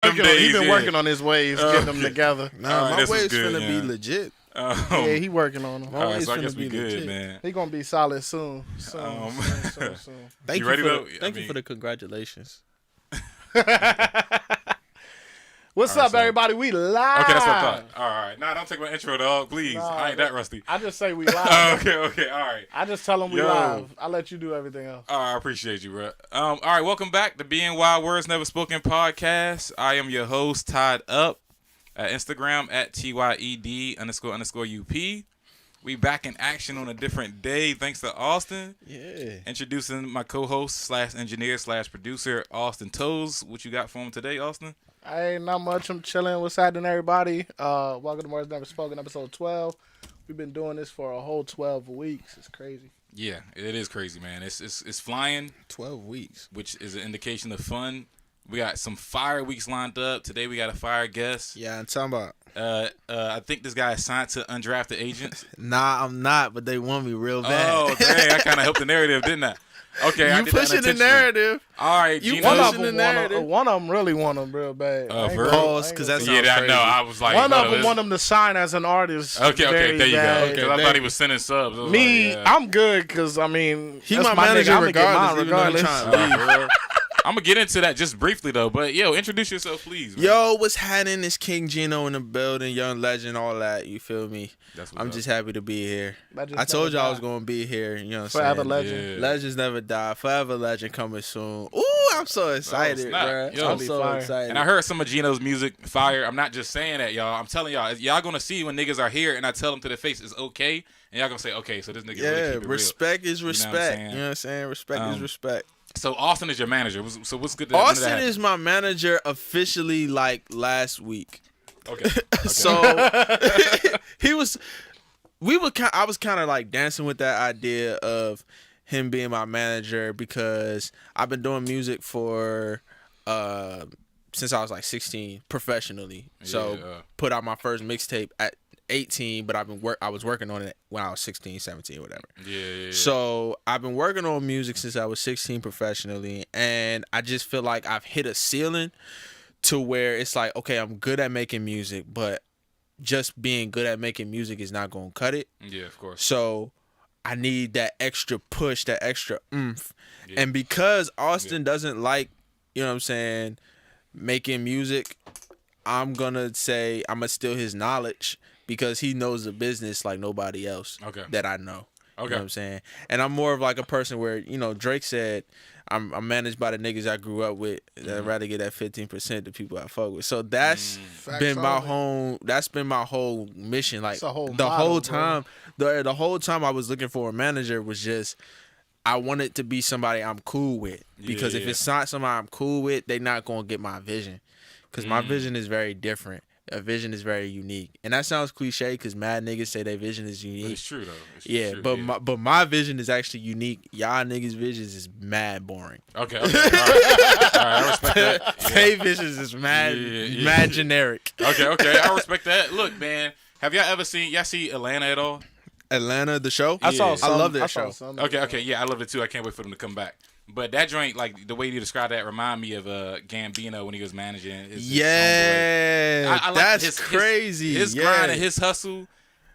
He been working on his waves, getting them together. Nah, my waves finna be legit. Yeah, he working on them. My waves so I guess finna we be good, legit. man. He gonna be solid soon. Soon. Thank You ready though? Thank you for the congratulations. What's up, everybody? We live. Okay, that's what I thought. All right. Nah, don't take my intro, dog. Please. I ain't that rusty. I just say we live. Okay, all right. I just tell them we live. I let you do everything else. All right, I appreciate you, bro. All right, welcome back to BNY Words Never Spoken podcast. I am your host, Tied Up, at Instagram at TYED__UP. We back in action on a different day, thanks to Austin. Yeah. Introducing my co-host / engineer / producer, Austin Toles. What you got for him today, Austin? Hey, not much. I'm chilling. What's happening, everybody? Welcome to Words Never Spoken, episode 12. We've been doing this for a whole 12 weeks. It's crazy. Yeah, it is crazy, man. It's flying. 12 weeks. Which is an indication of fun. We got some fire weeks lined up. Today we got a fire guest. Yeah, I'm talking about. I think this guy is signed to undrafted agents. Nah, I'm not, but they want me real bad. Oh, dang. I kind of helped the narrative, didn't I? Okay, you pushing the narrative. All right, you Gino. pushing the narrative. One of them really want him real bad. Pause, because that's yeah, I know. I was like, one of them want him to sign as an artist. Okay, there you bad. go. Because I thought he was sending subs. Me, I'm good because I mean, he's my manager regardless. I'm going to get into that just briefly, though. But, yo, introduce yourself, please. Man. Yo, what's happening? It's King Gino in the building, young legend, all that. You feel me? I'm just happy to be here. I told you I was going to be here. You know what I'm saying? Forever legend. Yeah. Legends never die. Forever legend coming soon. Ooh, I'm so excited, bro. I'm so excited. And I heard some of Gino's music fire. I'm not just saying that, y'all. I'm telling y'all. Y'all going to see when niggas are here and I tell them to their face it's okay. And y'all going to say, okay, so this nigga really keep it respect real. is respect. You know what I'm saying? Respect is respect. So Austin is your manager. So what's good? Austin is my manager officially like last week. Okay. So he was. I was kind of like dancing with that idea of him being my manager because I've been doing music for since I was like 16 professionally. So put out my first mixtape at 18, but I was working on it when I was 16, 17, whatever. Yeah. So I've been working on music since I was 16 professionally, and I just feel like I've hit a ceiling to where it's like, okay, I'm good at making music, but just being good at making music is not going to cut it. Yeah, of course. So I need that extra push, that extra oomph. Yeah. And because Austin doesn't like, you know what I'm saying, making music, I'm going to say I'm going to steal his knowledge because he knows the business like nobody else that I know. You know what I'm saying? And I'm more of like a person where, you know, Drake said, I'm managed by the niggas I grew up with. I'd rather get that 15% to people I fuck with. So that's been my whole mission. Like the whole time I was looking for a manager was just I want it to be somebody I'm cool with. Because if it's not somebody I'm cool with, they not gonna get my vision. Because my vision is very different. A vision is very unique, and that sounds cliche because mad niggas say their vision is unique. But it's true though. It's true. But my vision is actually unique. Y'all niggas' visions is mad boring. Okay. All right, I respect that. They visions is mad generic. Okay, I respect that. Look, man, have y'all see Atlanta at all? Atlanta, the show? I love that show. Okay, yeah, I love it too. I can't wait for them to come back. But that joint, like the way you described that, remind me of Gambino when he was managing. That's crazy. His grind and his hustle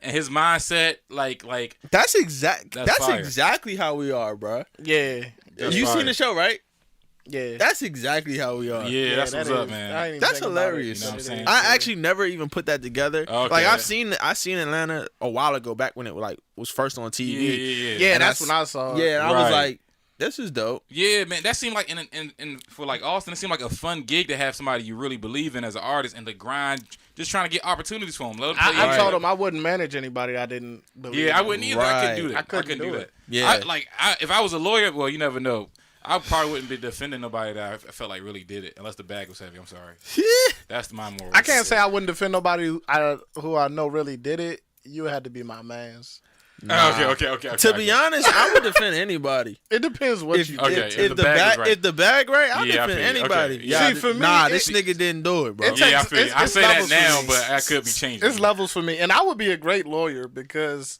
and his mindset, like that's exactly how we are, bro. Yeah, you seen the show, right? Yeah, that's exactly how we are. Yeah, that's what's up, man. That's hilarious. You know what I'm saying? I actually never even put that together. Okay. Like I seen Atlanta a while ago, back when it was first on TV. Yeah, that's when I saw it. Yeah, and I was like, this is dope. Yeah, man. That seemed like in for like Austin, it seemed like a fun gig to have somebody you really believe in as an artist and the grind, just trying to get opportunities for him. I told him I wouldn't manage anybody I didn't believe in. I wouldn't either. Right. I couldn't do that. I couldn't do it. Yeah. If I was a lawyer, well, you never know. I probably wouldn't be defending nobody that I felt like really did it, unless the bag was heavy. I'm sorry. That's my moral. I can't say I wouldn't defend nobody who I know really did it. You had to be my man's. Nah. Okay. To be honest, I would defend anybody. It depends what you did. If the bag right, I'll defend anybody. Okay. Yeah, see, for me, this nigga didn't do it, bro. I feel you. I say that now, but I could be changing. It's levels for me, and I would be a great lawyer because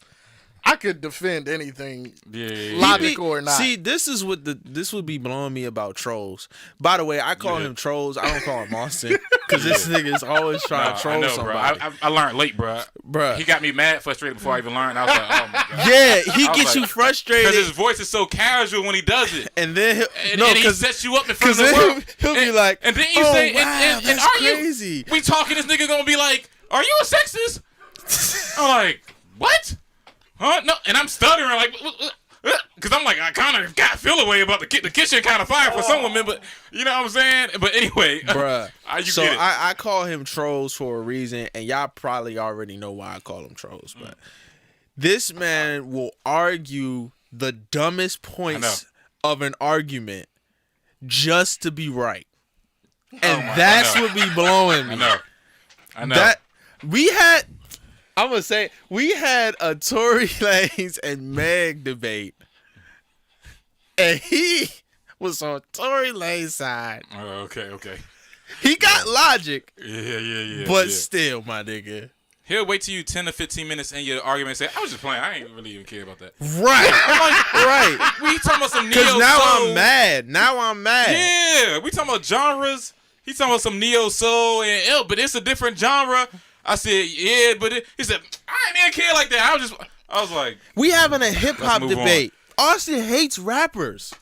I could defend anything, logical or not. See, this would be blowing me about trolls. By the way, I call him trolls. I don't call him Austin. Because this nigga is always trying to troll I know, somebody. Bro. I learned late, bro. Bruh. He got me mad, frustrated before I even learned. I was like, oh my god. Yeah, he I was gets like, you frustrated. Because his voice is so casual when he does it. And then And he sets you up in front of the then world. he'll be like, and then you oh, say, wow, and that's are crazy. you? We talking, this nigga gonna be like, are you a sexist? I'm like, what? Huh? No, and I'm stuttering like, because I'm like, I kind of got feel away about the kitchen kind of fire for some women, but you know what I'm saying? But anyway, bruh. So I call him trolls for a reason, and y'all probably already know why I call him trolls, but this man will argue the dumbest points of an argument just to be right. And that's what be blowing me. I know. I'm going to say, we had a Tory Lanez and Meg debate. And he was on Tory Lanez side. Oh, okay. He got logic. Yeah. But still, my nigga. He'll wait till you 10 to 15 minutes in your argument and say, I was just playing. I ain't really even care about that. Right. Right. We talking about some neo Because now soul. I'm mad. Yeah. We talking about genres. He talking about some neo soul and but it's a different genre. I said, yeah, but he said, I ain't even care like that. I was like, We having a hip hop Let's move debate. Austin hates rappers.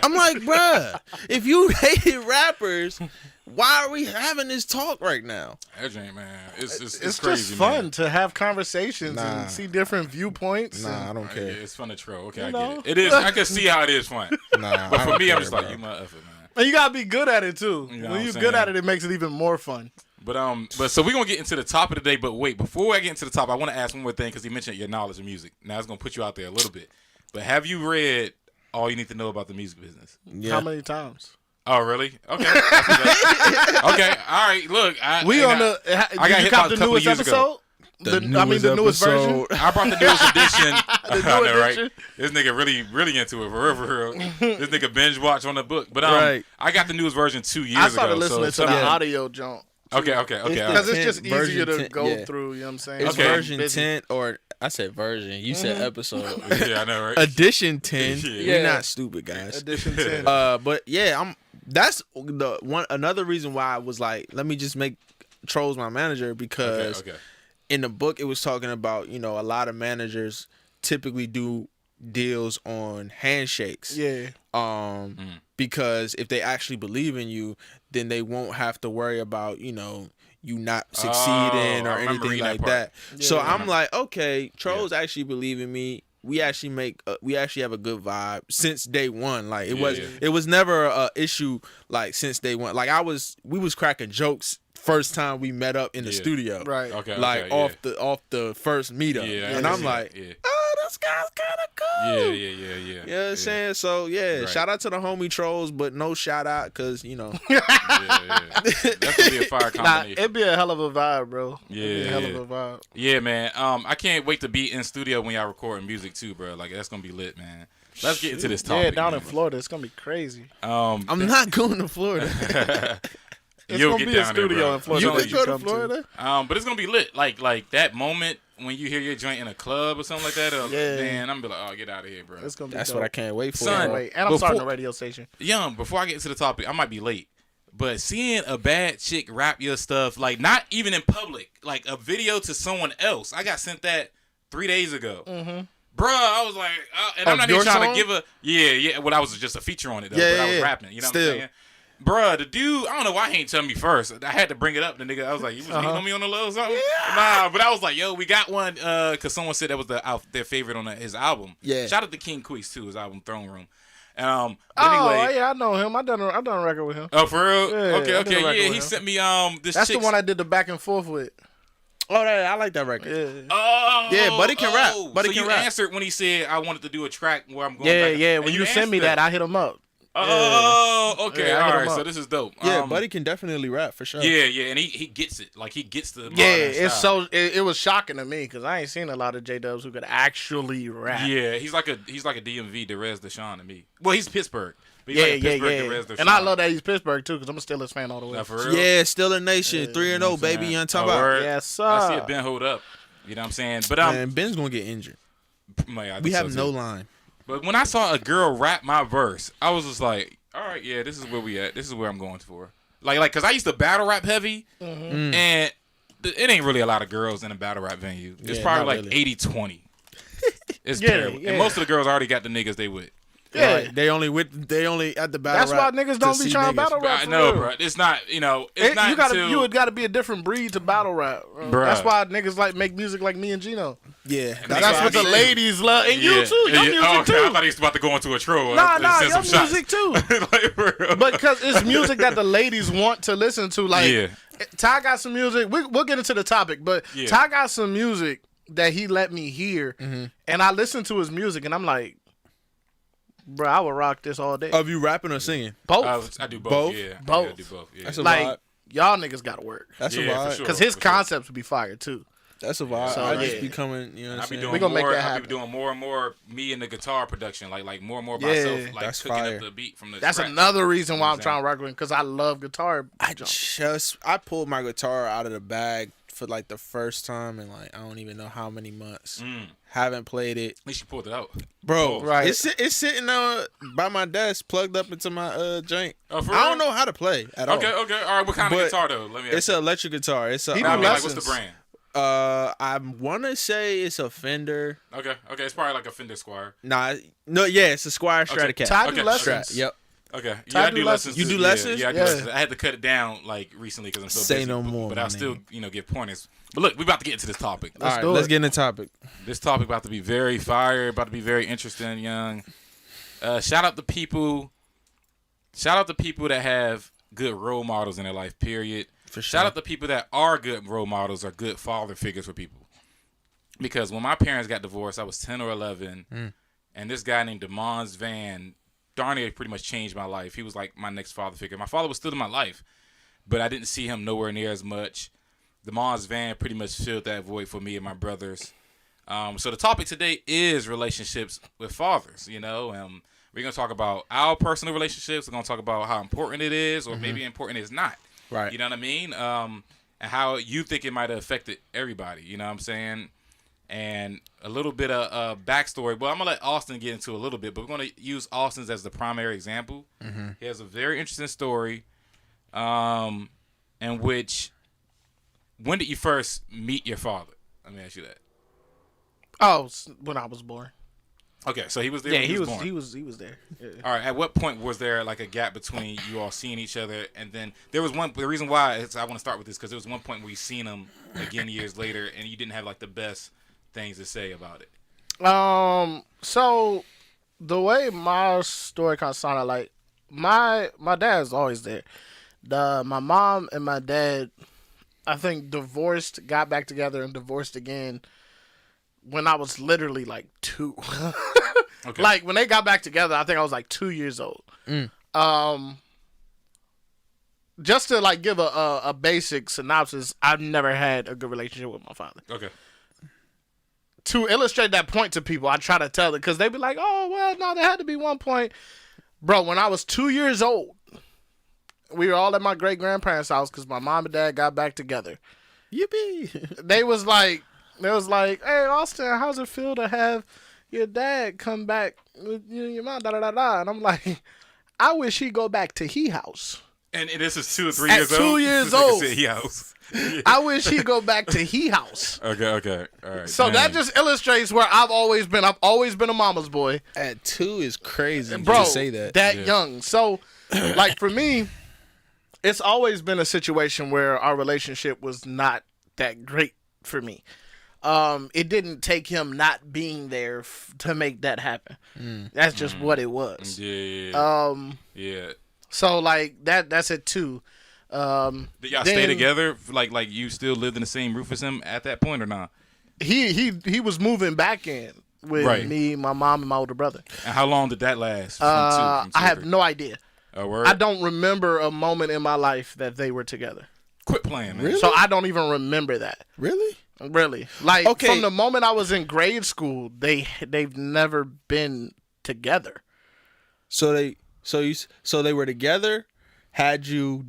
I'm like, bruh, if you hated rappers, why are we having this talk right now? that ain't, man. It's It's crazy, just fun man. to have conversations and see different viewpoints. Nah, I and, don't care. Yeah, it's fun to troll. Okay, I know? get it. It is. I can see how it is fun. Nah, But I for don't me, I'm care, just like, bro. you my effort, man. and you gotta be good at it too. You know what When I'm you're saying? good at it, it makes it even more fun. But so we're gonna get into the topic of the day. But wait, before I get into the top, I want to ask one more thing because he mentioned your knowledge of music. Now it's gonna put you out there a little bit. But have you read All You Need to Know About the Music Business? Yeah. How many times? Oh, really? Okay. Okay. All right. Look, I got Did you hit cop about the a couple newest years ago. episode? The newest version. I brought the newest edition. I know, edition. right? This nigga really into it for real. This nigga binge watch on the book. But Right. I got the newest version 2 years I started ago. listening to the audio jump. Okay. Because it's just Version easier to 10, go yeah. through, you know what I'm saying? It's Okay. version Busy. 10, or I said version. You said episode. Yeah, I know, right? Edition 10. Yeah. We're not stupid, guys. Edition 10. But yeah, that's the one. Another reason why I was like, let me just make trolls my manager, because Okay. in the book it was talking about, a lot of managers typically do deals on handshakes. Yeah. Because if they actually believe in you, then they won't have to worry about, you not succeeding or I remember anything reading like that that. So Yeah. I'm like, okay, trolls actually believe in me. We actually have a good vibe since day one. Like it was never a issue like since day one. Like we was cracking jokes first time we met up in the studio. Right. Okay. Like off the first meetup. Yeah, and I I'm see like, that. oh, this guy's kind of cool. Yeah. You know what I'm saying? So, yeah, Right. shout out to the homie trolls, but no shout out because, Yeah. That's gonna be a fire Nah, combination. it'd be a hell of a vibe, bro. It'd be a Yeah, hell yeah. of a vibe. Yeah, man. I can't wait to be in studio when y'all recording music too, bro. Like that's gonna be lit, man. Let's get into this topic. Yeah, down man. in Florida, it's gonna be crazy. I'm not going to Florida. It's You'll gonna get be a down there, studio bro. in Florida. You that can go to come Florida? But it's gonna be lit. Like that moment when you hear your joint in a club or something like that. Yeah. Man, I'm gonna be like, oh, get out of here, bro. It's gonna be That's dope. what I can't wait for. Son, bro. Wait, and I'm starting a radio station. Young, before I get into the topic, I might be late. But seeing a bad chick rap your stuff, like not even in public, like a video to someone else. I got sent that 3 days ago. Mm-hmm. Bruh, I was like, and I'm Of not even your trying song? to give a, yeah. Well, I was just a feature on it though, Yeah, but I was yeah. rapping. You know Still. what I'm saying? Bruh, the dude, I don't know why he ain't tell me first. I had to bring it up. The nigga, I was like, you was hating on me on the low or something? Nah, but I was like, yo, we got one, because someone said that was their favorite on his album. Yeah. Shout out to King Queese too, his album Throne Room. But anyway, Yeah, I know him. I done a record with him. oh, for real? Yeah, I did a record Yeah, with he him. sent me this That's the chick's- one I did the back and forth with. Oh, I like that record. Yeah. Oh, Yeah, Buddy can rap. Buddy so can you rap. answered when he said I wanted to do a track where I'm going Yeah, back. yeah. And When you send me answered that, I hit him up. Oh, okay. Yeah, I hit all him right. up. So this is dope. Yeah, Buddy can definitely rap for sure. Yeah, and he gets it. Like he gets the Yeah, modern it's style. so it was shocking to me because I ain't seen a lot of J-Dubs who could actually rap. Yeah, he's like a DMV Derez Deshaun to me. Well, he's Pittsburgh. But he's like a Pittsburgh Derez Deshaun. And I love that he's Pittsburgh too because I'm a Steelers fan all the way. Nah, for real. Yeah, still a nation. 3-0, baby. You know what I'm talking about? word. Yes, sir. I see it Ben hold up. You know what I'm saying? But Man, Ben's going to get injured. I We think have so, no too. line. But when I saw a girl rap my verse, I was just like, all right, yeah, this is where we at. This is where I'm going for. Like, cause I used to battle rap heavy, and it ain't really a lot of girls in a battle rap venue. It's probably like really. 80-20. It's terrible. And most of the girls already got the niggas they with. Yeah, right. They only at the battle. That's why niggas don't be trying to battle rap. I know, bro. It's not, it's not. You would gotta be a different breed to battle rap. Bro. That's why niggas like make music like me and Gino. Yeah, that's what the ladies love, and you too. Your music too. I thought he was about to go into a troll. Nah, your music too. But because it's music that the ladies want to listen to. Like, Ty got some music. We'll get into the topic, but Ty got some music that he let me hear, and I listened to his music, and I'm like, bro, I would rock this all day. Of you rapping or singing? Both. I do both. Yeah. Both. I do both. Yeah. That's a like vibe. Y'all niggas gotta work. That's a vibe. Because his concepts would be fire too. That's a vibe. So, I just be coming. You know what I'm saying? We gonna make that happen. I'll be doing more and more me and the guitar production, like more and more by myself, like that's cooking fire. up the beat from the. That's scratch. another reason why I'm trying to rock with him, because I love guitar. I pulled my guitar out of the bag for like the first time in like I don't even know how many months. Haven't played it. At least you pulled it out, bro. Right? It's sitting by my desk, plugged up into my jank. Oh, for I real? don't know how to play at all. Okay. All right. What kind of guitar though? Let me. It's an electric guitar. It's a. What's the brand? I want to say it's a Fender. Okay. It's probably like a Fender Squire. No, it's a Squire Stratocaster. Ty do lessons. Yep. Okay. Yeah, I do lessons. You do lessons? Yeah, I do lessons. I had to cut it down like recently because I'm so busy. Say no more. But I'll still, give pointers. But look, we're about to get into this topic. Let's get into the topic. This topic about to be very fire, about to be very interesting, young. Shout out to people that have good role models in their life, period. For sure. Shout out to people that are good role models or good father figures for people. Because when my parents got divorced, I was 10 or 11, and this guy named DeMons Van darn near pretty much changed my life. He was like my next father figure. My father was still in my life, but I didn't see him nowhere near as much. DeMons Van pretty much filled that void for me and my brothers. So the topic today is relationships with fathers, we're going to talk about our personal relationships. We're going to talk about how important it is or maybe important it's not. Right. You know what I mean? And how you think it might have affected everybody. You know what I'm saying? And a little bit of backstory. Well, I'm going to let Austin get into a little bit, but we're going to use Austin's as the primary example. He has a very interesting story in which, when did you first meet your father? Let me ask you that. Oh, when I was born. Okay, so he was there. Yeah, when he was born. He was there. Yeah. All right. At what point was there like a gap between you all seeing each other, and then there was one? The reason why I want to start with this because there was one point where you seen him again years later, and you didn't have like the best things to say about it. So the way my story kind of sounded, like my dad is always there. My mom and my dad, I think, divorced, got back together, and divorced again when I was literally like 2. Okay. Like when they got back together, I think I was like 2 years old. Just to like give a basic synopsis, I've never had a good relationship with my father. Okay. To illustrate that point to people, I try to tell it because they be like, "Oh, well, no, there had to be one point." Bro, when I was 2 years old, we were all at my great grandparents' house because my mom and dad got back together. Yippee! They was like, "Hey, Austin, how's it feel to have your dad come back with you and your mom?" Da da da da. And I'm like, I wish he'd go back to he house. And this is 2 or 3 years old. At 2 years old, he house. I wish he'd go back to he house. Okay, all right. So that just illustrates where I've always been. I've always been a mama's boy. At 2 is crazy, bro. To say that young. So, like for me, it's always been a situation where our relationship was not that great for me. It didn't take him not being there to make that happen. That's just what it was. Yeah. Yeah. So like that's it too. Did y'all stay together? Like you still lived in the same roof as him at that point or not? He was moving back in with me, my mom, and my older brother. And how long did that last? I have no idea. A word? I don't remember a moment in my life that they were together. Quit playing, man. Really? So I don't even remember that. Really? Like from the moment I was in grade school, they've never been together. So they were together, had you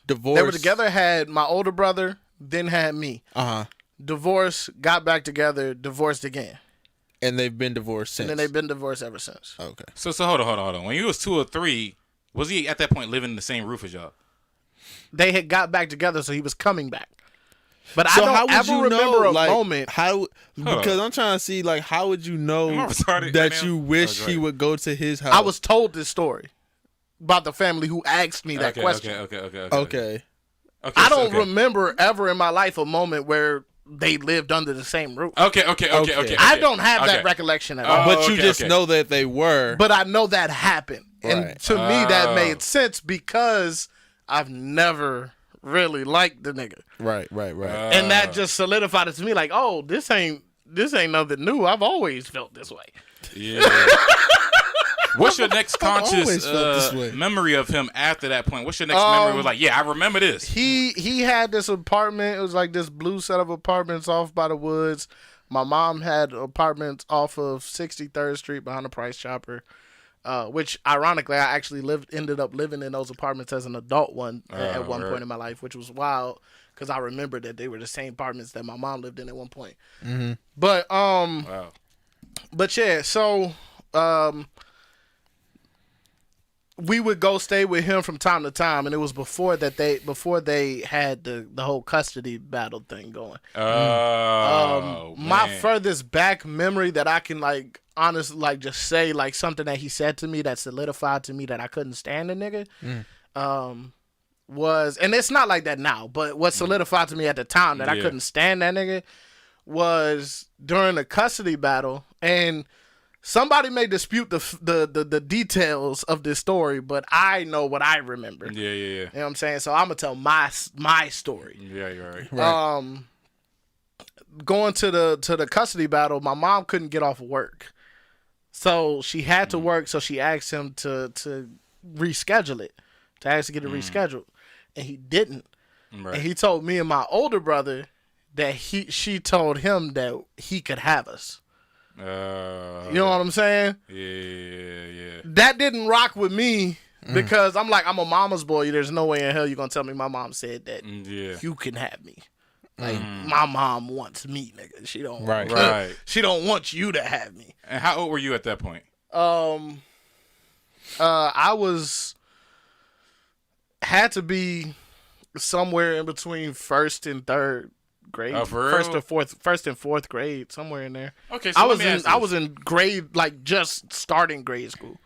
divorced. They were together, had my older brother, then had me. Divorced, got back together, divorced again. And they've been divorced since. And then they've been divorced ever since. Okay. So hold on. When you was 2 or 3, was he at that point living in the same roof as y'all? they had got back together, so he was coming back. But So I how don't would ever you remember know, a like, moment. Because I'm trying to see, like, how would you know Am I retarded right that now? you wish Oh, go he ahead. would go to his house? I was told this story about the family who asked me that question. Okay. I don't remember ever in my life a moment where they lived under the same roof. Okay. I don't have that recollection at all. But you just know that they were. But I know that happened. And Right. to me, that made sense because I've never really liked the nigga. Right. And that just solidified it to me like, oh, this ain't nothing new. I've always felt this way. Yeah. What's your next always conscious felt this way. memory of him after that point? What's your next memory? Was like, yeah, I remember this. He had this apartment. It was like this blue set of apartments off by the woods. My mom had apartments off of 63rd Street behind the Price Chopper, which ironically I actually ended up living in those apartments as an adult at one point in my life, which was wild because I remember that they were the same apartments that my mom lived in at one point. Mm-hmm. But Wow. but yeah, so we would go stay with him from time to time, and it was before they had the whole custody battle thing going. My furthest back memory that I can like honestly like just say like something that he said to me that solidified to me that I couldn't stand the nigga. Was, and it's not like that now, but what solidified to me at the time that I couldn't stand that nigga was during the custody battle, and somebody may dispute the details of this story, but I know what I remember. Yeah. You know what I'm saying? So I'm gonna tell my story. Yeah, you're right. Going to the custody battle, my mom couldn't get off work, so she had to work. So she asked him to reschedule it, to ask to get it rescheduled, and he didn't. Right. And he told me and my older brother that she told him that he could have us. You know what I'm saying? Yeah. That didn't rock with me because I'm like, I'm a mama's boy. There's no way in hell you're gonna tell me my mom said that you can have me. Like my mom wants me, nigga. She don't. Right. She don't want you to have me. And how old were you at that point? I had to be somewhere in between first and third grade. Oh, for real? First and fourth grade, somewhere in there. Okay, so I was in grade, like just starting grade school.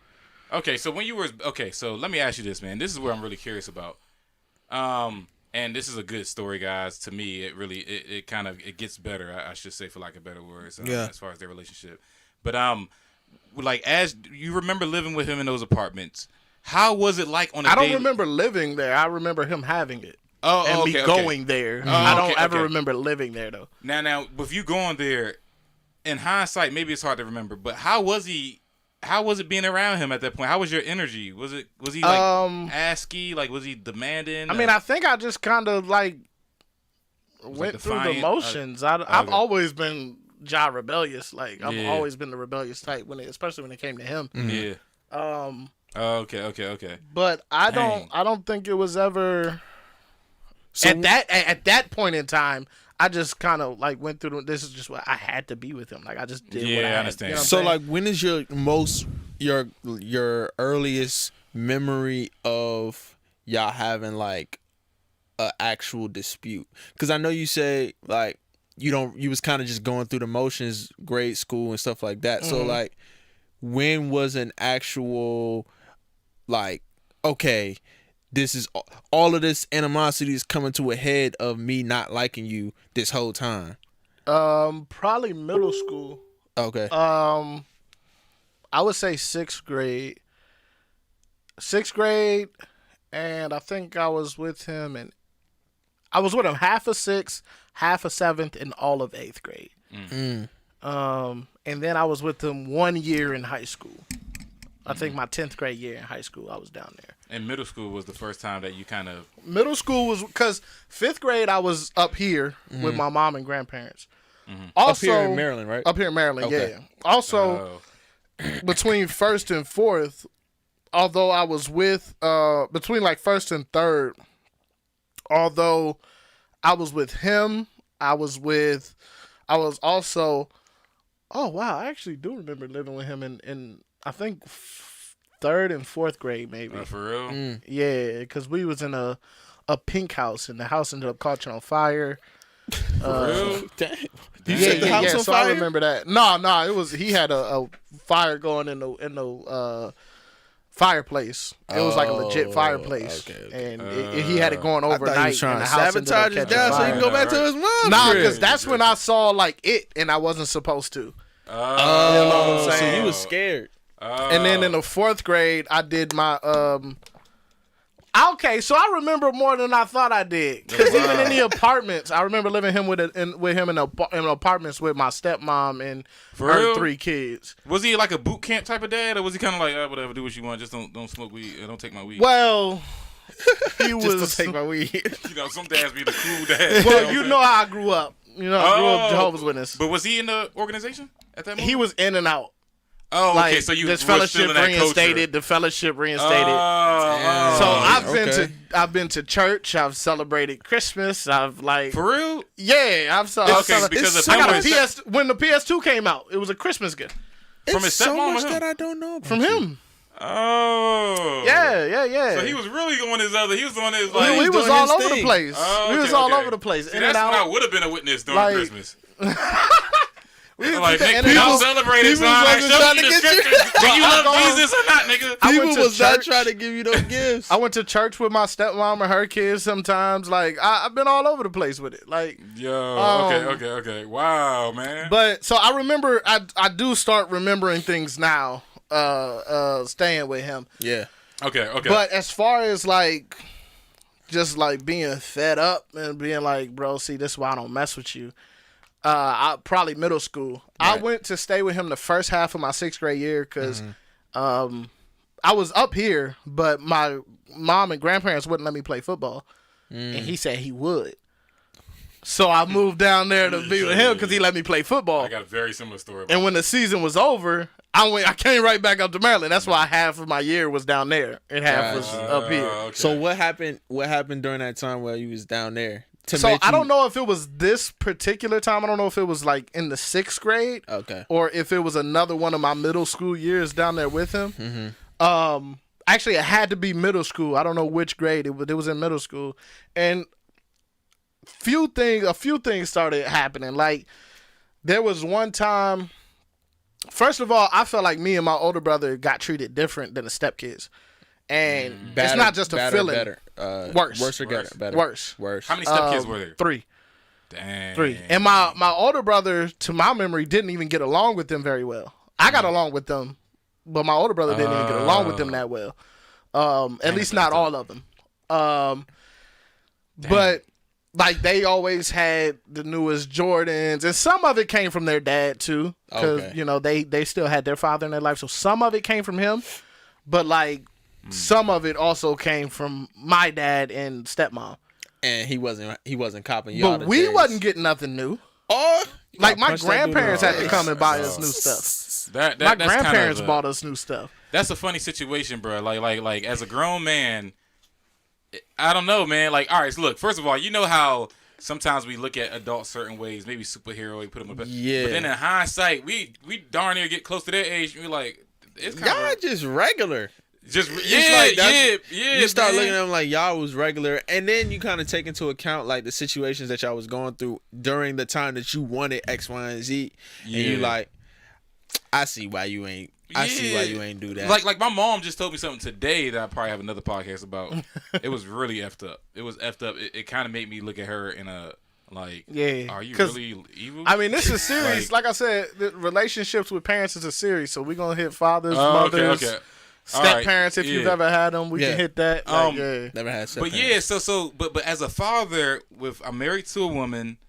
Okay, so when you were so let me ask you this, man. This is where I'm really curious about. And this is a good story, guys. To me, it really it kind of gets better. I should say, for lack of better words, as far as their relationship. But like as you remember living with him in those apartments, how was it like on a I don't daily... remember living there. I remember him having it. Me going there. I don't ever remember living there though. Now, with you going there, in hindsight, maybe it's hard to remember, but how was it being around him at that point? How was your energy? Was he like asky? Like, was he demanding? I mean, I think I just kind of like went through the motions. I've always been rebellious. Like I've always been the rebellious type especially when it came to him. Yeah. Okay. But I don't think it was ever. So at that point in time, I just kind of like went through. This is just what I had to be with him. Like I just did. Yeah, what I understand. You know what So I'm like, when is your earliest memory of y'all having like a actual dispute? Because I know you say like you was kind of just going through the motions, grade school and stuff like that. So like, when was an actual like, okay, this is all of this animosity is coming to a head of me not liking you this whole time? Probably middle school. Okay. I would say sixth grade, and I think I was with him half of sixth, half of seventh, and all of eighth grade. And then I was with him 1 year in high school. I think my 10th grade year in high school, I was down there. And middle school was the first time that you kind of... Middle school was... Because 5th grade, I was up here with my mom and grandparents. Also, up here in Maryland, right? Up here in Maryland, okay. yeah. Also, between 1st and 4th, although I was with... between like 1st and 3rd, although I was with him, I was also... Oh, wow. I actually do remember living with him in I think 3rd and 4th grade, maybe. For real? Yeah, because we was in a a pink house, and the house ended up catching on fire. For real? Dang. Yeah, set the house on so fire? I remember that. No, it was he had a fire going in the fireplace. It was like a legit fireplace, okay. and he had it going I overnight. thought he was trying and to the house ended up sabotage his catching dad so he fire. can go back to his mom. Nah, crib. because that's when I saw like it, and I wasn't supposed to. You know what I'm saying? So you was scared. And then in the 4th grade, I did my Okay, so I remember more than I thought I did. Because even in the apartments, I remember living with him in apartments with my stepmom and her 3 kids. Was he like a boot camp type of dad, or was he kind of like, whatever, do what you want, just don't smoke weed, don't take my weed? Well, he Just was. to take my weed. You know, some dads be the cool dad. Well, you know how I grew up. I grew up Jehovah's Witness. But was he in the organization at that moment? He was in and out. Oh, okay. Like, So you this were still fellowship in that reinstated. culture. The fellowship reinstated. Oh, So I've been to church. I've celebrated Christmas. I've like for real. yeah. I've Okay, because I got a if when the PS2 came out. It was a Christmas gift From his so stepmom or much him? that I don't know about from you. him. Oh, Yeah. So he was really on his other. He was on his we like. was doing all his over thing. the place. Oh, We was okay, all okay. over the place. See, in that's and when out. I would have been a witness during Like- Christmas. We was Like, in nigga, and y'all out. celebrated, son. people Like, wasn't show trying me to the get you- scriptures. Do you love I Jesus or not, nigga? I People went to was not church. trying to give you those gifts. I went to church with my stepmom and her kids sometimes. Like I've been all over the place with it. Like, Yo, Um, okay. Wow, man. but so I remember. I do start remembering things now. Staying with him. Yeah. Okay. But as far as like, just like being fed up and being like, bro, see, this is why I don't mess with you. I probably middle school. Right. I went to stay with him the first half of my 6th grade year because, I was up here, but my mom and grandparents wouldn't let me play football, and he said he would. So I moved down there to be with him because he let me play football. I got a very similar story. And when the season was over, I came right back up to Maryland. That's why half of my year was down there and half was up here. Okay. So what happened? What happened during that time while you was down there? So I don't know if it was this particular time. I don't know if it was like in the 6th grade, Okay. or if it was another one of my middle school years down there with him. Actually, it had to be middle school. I don't know which grade it was in middle school, and a few things started happening. Like there was one time. First of all, I felt like me and my older brother got treated different than the stepkids, and it's not just a feeling. Better. Worse. Worse or Worse. better? Worse. Worse. How many stepkids were there? 3. Dang. 3. And my older brother, to my memory, didn't even get along with them very well. I got along with them, but my older brother didn't even get along with them that well. At least not all of them. But like they always had the newest Jordans, and some of it came from their dad too, because Okay. they still had their father in their life, so some of it came from him, but like some of it also came from my dad and stepmom. And he wasn't copping y'all. But we wasn't getting nothing new. Oh, Like my grandparents had to come and buy us new stuff. My That's grandparents kind of bought us new stuff. That's a funny situation, bro. Like as a grown man, I don't know, man. Like, all right, so look. First of all, you know how sometimes we look at adults certain ways, maybe superhero, we put them. Yeah. But then in hindsight, we darn near get close to their age, and we're like, it's kind y'all of just regular. just like yeah. You start man. looking at them like y'all was regular, and then you kind of take into account like the situations that y'all was going through during the time that you wanted X, Y, and Z, and you Yeah. like, I see why you ain't. I see why you ain't do that. Like my mom just told me something today that I probably have another podcast about. It was really effed up. It was effed up. It kind of made me look at her in a like, Yeah, are you 'cause, really evil? I mean, this is serious. Like I said, the relationships with parents is a series, so we're gonna hit fathers, mothers, okay. step All right, parents. If you've yeah. ever had them, we can hit that. Like, yeah. Never had. But yeah, but as a father, I'm married to a woman.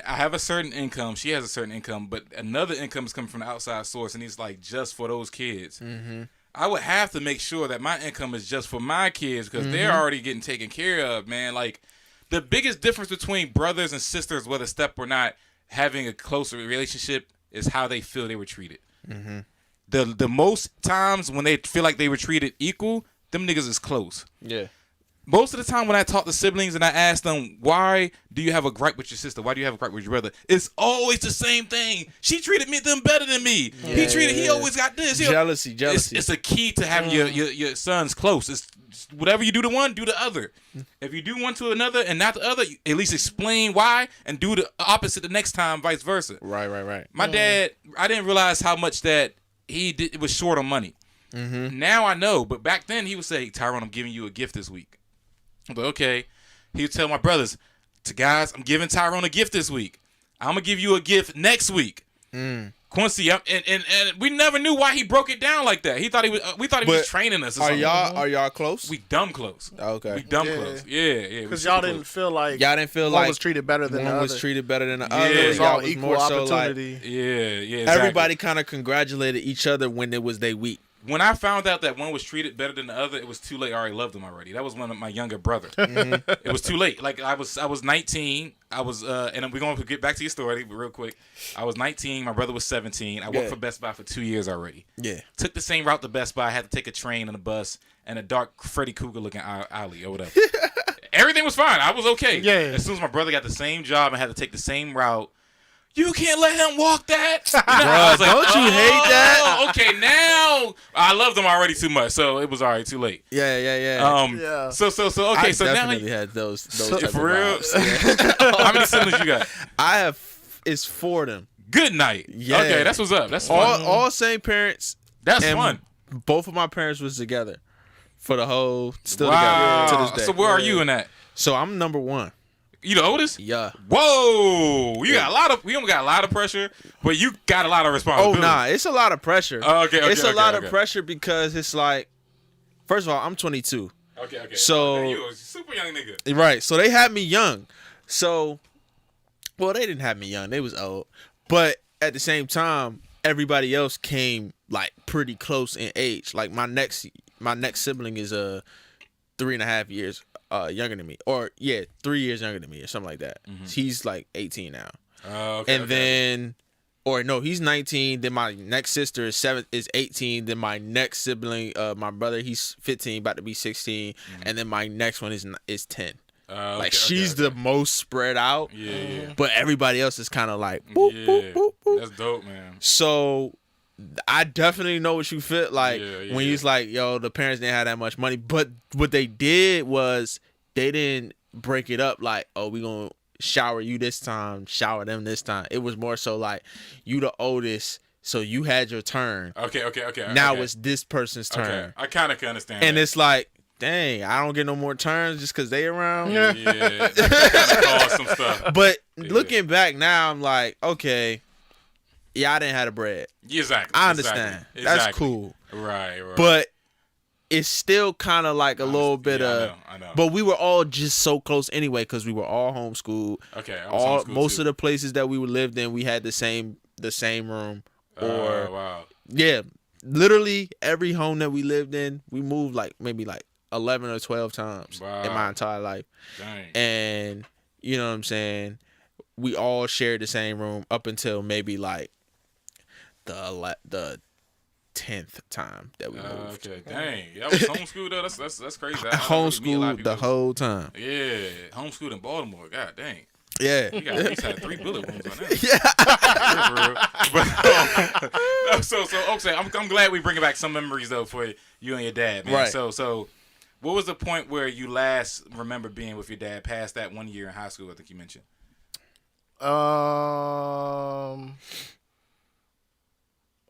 I have a certain income. She has a certain income, but another income is coming from the outside source, and it's like just for those kids. Mm-hmm. I would have to make sure that my income is just for my kids because they're already getting taken care of, man. Like the biggest difference between brothers and sisters, whether step or not, having a closer relationship is how they feel they were treated. Mm-hmm. The most times when they feel like they were treated equal, them niggas is close. Yeah. most of the time when I talk to siblings and I ask them, why do you have a gripe with your sister? Why do you have a gripe with your brother? It's always the same thing. She treated them better than me. He always got this. Jealousy. It's a key to having your sons close. It's whatever you do to one, do the other. If you do one to another and not the other, at least explain why and do the opposite the next time, vice versa. Right. My dad, I didn't realize how much that it was short on money. Now I know, but back then he would say, Tyrone, I'm giving you a gift this week. I'm like, okay. He would tell my brothers, guys, I'm giving Tyrone a gift this week. I'm going to give you a gift next week. Quincy, and we never knew why he broke it down like that. We thought he was training us. Or something. Are y'all close? We dumb close. Okay. We dumb close. Yeah. Because y'all didn't feel like one was treated better than the other. One was treated better than the other. It was all was equal more opportunity. So like, yeah. Exactly. Everybody kind of congratulated each other when it was their week. When I found out that one was treated better than the other, it was too late. I already loved him already. That was one of my younger brother. It was too late. Like I was 19. I was and we're going to get back to your story real quick. I was 19. My brother was 17. I worked for Best Buy for 2 years already. Yeah. Took the same route to Best Buy. I had to take a train and a bus and a dark Freddy Krueger looking alley or whatever. Everything was fine. I was okay. Yeah. As soon as my brother got the same job and had to take the same route. You can't let him walk that. Bro, don't you hate that? Okay, now I loved him already too much, so it was already too late. Yeah. So okay, I so now definitely had those for real. How many siblings you got? I have 4 of them. Good night. Yeah. Okay, that's what's up. That's fun. All same parents. That's fun. Both of my parents was together for the whole together to this day. So where are you in that? So I'm number 1. You the oldest? Yeah. Whoa! You got a lot of. We don't got a lot of pressure, but you got a lot of responsibility. Oh nah, it's a lot of pressure. Okay. It's a lot of pressure because it's like, first of all, I'm 22. Okay. So you a super young nigga. Right. So they had me young. So, well, they didn't have me young. They was old, but at the same time, everybody else came like pretty close in age. Like my next sibling is 3.5 years. Younger than me, or 3 years younger than me, or something like that. He's like 18 now, he's 19. Then my next sister is 18. Then my next sibling, my brother, he's 15, about to be 16, and then my next one is 10. She's the most spread out, but everybody else is kind of like, boop, boop, boop, boop. That's dope, man. So I definitely know what you feel like when you's like, yo, the parents didn't have that much money. But what they did was they didn't break it up like, oh, we gonna shower you this time, shower them this time. It was more so like, you the oldest, so you had your turn. Okay. Now it's this person's turn. Okay. I kind of can understand. And it's like, dang, I don't get no more turns just because they around. Yeah, that kind of caused some stuff. But looking back now, I'm like, okay. Yeah, I didn't have the bread. Exactly. I understand. Exactly. That's cool. Right. But it's still kind of like a little bit of. I know. But we were all just so close anyway because we were all homeschooled. Okay. I was homeschooled most too. of the places that we lived in, we had the same room. Wow. Yeah, literally every home that we lived in, we moved like maybe like 11 or 12 times in my entire life. Dang. And you know what I'm saying? We all shared the same room up until maybe like the 10th time that we moved. Okay, dang. That was homeschooled though. That's crazy. Homeschooled the whole time. Yeah, homeschooled in Baltimore. God dang. Yeah. You got at least had 3 bullet wounds on that. Yeah. But, so okay, I'm glad we bringing back some memories though for you and your dad, man. Right. So what was the point where you last remember being with your dad past that 1 year in high school? I think you mentioned.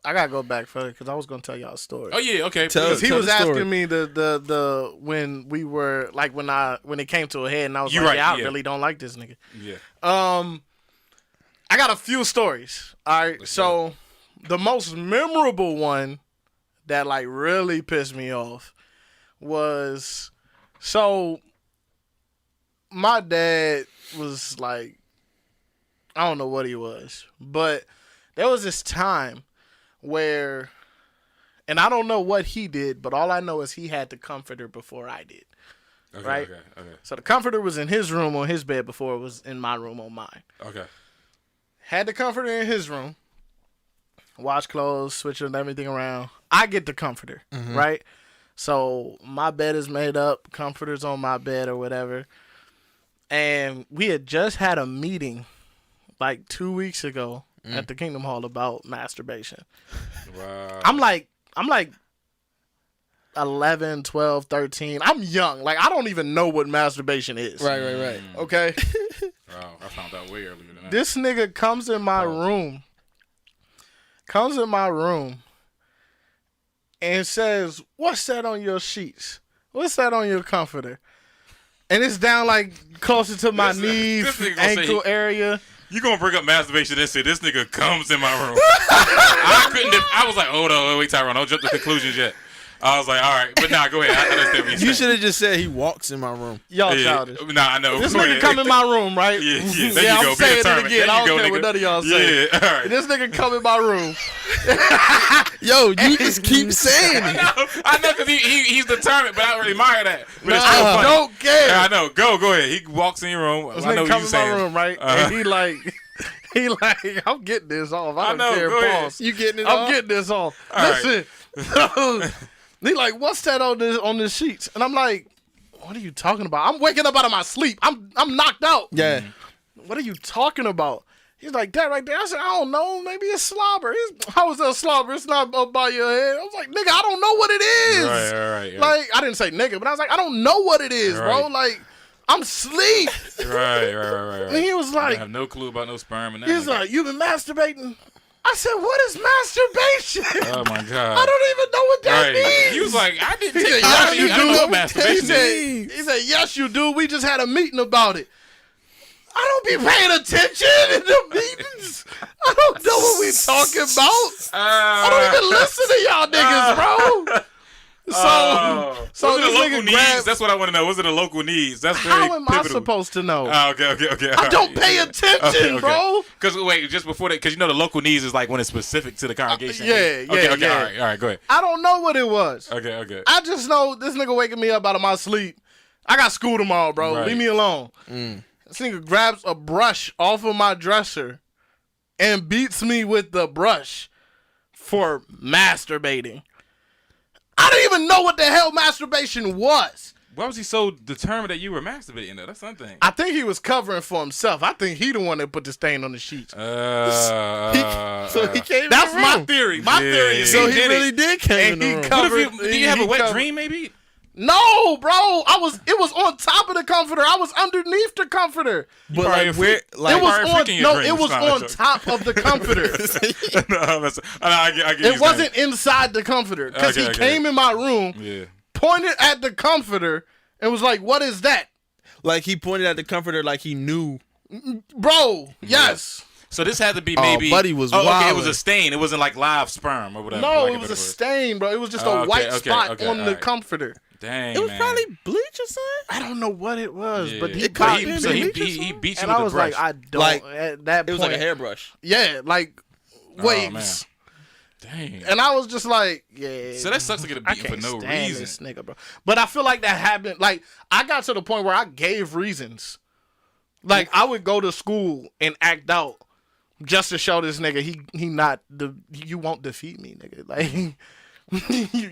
I gotta go back further because I was gonna tell y'all a story. Oh yeah, okay. Because he was asking me the when we were like when it came to a head and I was I really don't like this nigga. Yeah. I got a few stories. All right. So the most memorable one that like really pissed me off was my dad was like, I don't know what he was, but there was this time where, and I don't know what he did, but all I know is he had the comforter before I did. Okay, right? Okay. So the comforter was in his room on his bed before it was in my room on mine. Okay. Had the comforter in his room. Wash clothes, switching everything around. I get the comforter, right? So my bed is made up, comforters on my bed or whatever. And we had just had a meeting like 2 weeks ago at the Kingdom Hall about masturbation. Wow. I'm like 11, 12, 13. I'm young. Like, I don't even know what masturbation is. Right. Okay? Wow, I found out way earlier than that. This nigga comes in my room. And says, "What's that on your sheets? What's that on your comforter?" And it's down like closer to my knees, ankle area. You gonna bring up masturbation and say this nigga comes in my room? I was like, hold on, wait, Tyrone, don't jump to conclusions yet. I was like, all right, but nah, go ahead. I understand what You should have just said he walks in my room. Y'all childish. Nah, I know. This nigga come in my room, right? Yeah, there you I'm go. saying Be it determined. again. I There you don't go, care nigga. what none of y'all say. Yeah, all right. This nigga come in my room. Yo, you just keep saying it. I know, because he's determined, but I don't really admire that. But it's I real funny. don't care. Yeah, I know. Go ahead. He walks in your room. This I know nigga what come you in saying. my room, right? And he like, I'm getting this off. I don't know, care. go ahead. Pause. You getting it I'm off? getting this off. All right. Listen. He like, "What's that on the sheets?" And I'm like, "What are you talking about? I'm waking up out of my sleep. I'm knocked out." Yeah. "What are you talking about?" He's like, "That right there." I said, "I don't know. Maybe it's slobber." How is that slobber? It's not up by your head. I was like, "Nigga, I don't know what it is." Right. Like, I didn't say nigga, but I was like, "I don't know what it is, bro." Right. Like, I'm asleep. Right. And he was I like, have no clue about no sperm and that. he's like, "You been masturbating?" I said, "What is masturbation?" Oh my god. I don't even know what that Right. means. He was like, I didn't He take said, "Yes, I you don't know do." masturbation. He said, "Yes, you do. We just had a meeting about it." I don't be paying attention in the meetings. I don't know what we talking about. I don't even listen to y'all niggas, bro. So was it a this local nigga needs? grabbed. That's what I want to know. Was it a local needs? That's very How am I pivotal. supposed to know? Okay. I don't pay attention, bro. Because wait, just before that, because you know the local needs is like when it's specific to the congregation. Yeah. Okay. All right. Go ahead. I don't know what it was. Okay. I just know this nigga waking me up out of my sleep. I got school tomorrow, bro. Right. Leave me alone. This nigga grabs a brush off of my dresser and beats me with the brush for masturbating. I didn't even know what the hell masturbation was. Why was he so determined that you were masturbating though? That's something. I think he was covering for himself. I think he the one that put the stain on the sheets. So he came That's in the my room. theory. My theory is So he he did really it. did come in And the he room. covered. What if did you have a he wet covered- dream maybe? No, bro. It was on top of the comforter. I was underneath the comforter. But probably like where like It was probably on freaking your dreams. it was Nah, on that's top of the comforter. I get It wasn't inside the comforter because Okay, he okay. came in my room, Yeah. pointed at the comforter, and was like, "What is that, like he pointed at the comforter like he knew. bro?" Yes. So this had to be Oh, maybe. buddy was okay, it wildin'. was a stain. It wasn't like live sperm or whatever. No, like it was a better word. stain, bro. It was just a Okay, white okay, spot okay, on the alright. comforter. Dang, It was man. probably bleach or something. I don't know what it was, Yeah. but he It got could've me. been so bleach or he something? beat you And with I the was brush. like, I don't. Like, at that point, It was like a hairbrush. yeah, like Oh, waves. Dang. And I was just like, yeah. So that sucks to get a I beating for can't no stand reason. this nigga, bro. But I feel like that happened. Like, I got to the point where I gave reasons. Like, I would go to school and act out just to show this nigga he not you won't defeat me, nigga. Like,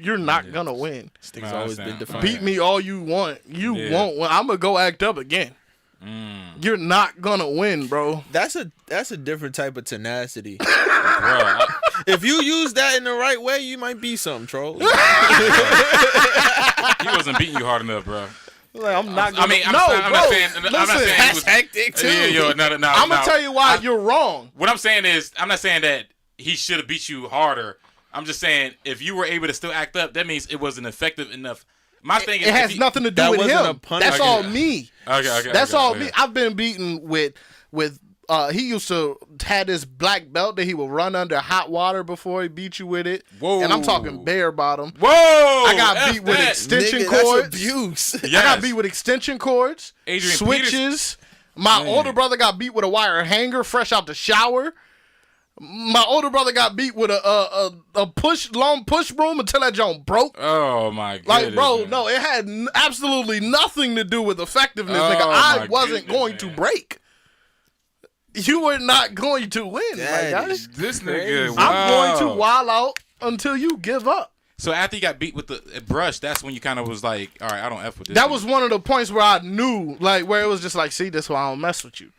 you're not gonna win. This thing's Nah, always I been understand. defined. Beat me all you want. You Yeah. won't win. I'm gonna go act up again. You're not gonna win, bro. That's a different type of tenacity. Bro, I- If you use that in the right way, you might be something, troll. he wasn't beating you hard enough, bro. Like, I'm not gonna. I mean, I'm no, not bro. saying. I'm not listen, saying he was hectic too. No, I'm gonna tell you why you're wrong. What I'm saying is, I'm not saying that he should have beat you harder. I'm just saying if you were able to still act up, that means it wasn't effective enough. My thing is, It has nothing to do that with wasn't a him. punishment. That's all me. Okay. That's all me. okay. I've been beaten with. He used to had this black belt that he would run under hot water before he beat you with it. Whoa. And I'm talking bare bottom. Whoa! I got F beat with that. extension Nigga, cords. that's abuse. Yes. I got beat with extension cords, Adrian switches. My older brother got beat with a wire hanger fresh out the shower. My older brother got beat with a long push broom until that joint broke. Oh my god! Like, bro, no, it had absolutely nothing to do with effectiveness, Oh, nigga. I my wasn't goodness, going man. to break. You were not going to win, my That guy. is This crazy. nigga. I'm going to wow. wild out until you give up. So after you got beat with the brush, that's when you kind of was like, all right, I don't F with this. That was one of the points where I knew, like, where it was just like, see, this is why I don't mess with you.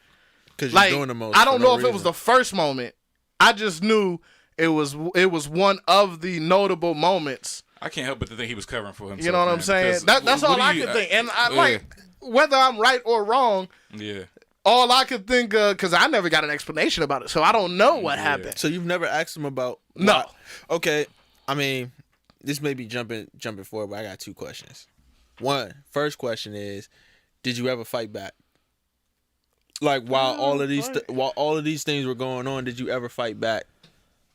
Because Like, you're doing the most. I don't know if it was the first moment. I just knew it was one of the notable moments. I can't help but to think he was covering for himself. You know what I'm saying? That's all I can think. And like, whether I'm right or wrong, all I could think of, because I never got an explanation about it, so I don't know what happened. So you've never asked him about? No. Why? Okay, I mean, this may be jumping forward, but I got 2 questions. First question is, did you ever fight back? Like while all of these things were going on, did you ever fight back?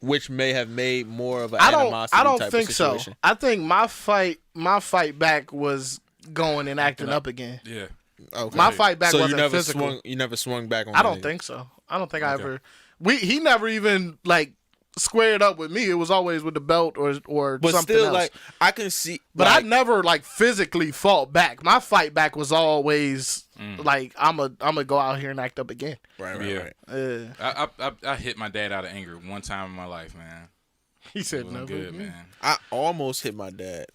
Which may have made more of an animosity I don't type think of situation. so. I think my fight back was going and acting up again. Yeah. Okay. My fight back wasn't physical. You never swung back on. I don't think so. I don't think I ever. He never even like squared up with me. It was always with the belt or but something still, else. like I can see. But like, I never like physically fought back. My fight back was always like I'm a go out here and act up again. Right. I hit my dad out of anger one time in my life, man. He said no good, man. I almost hit my dad.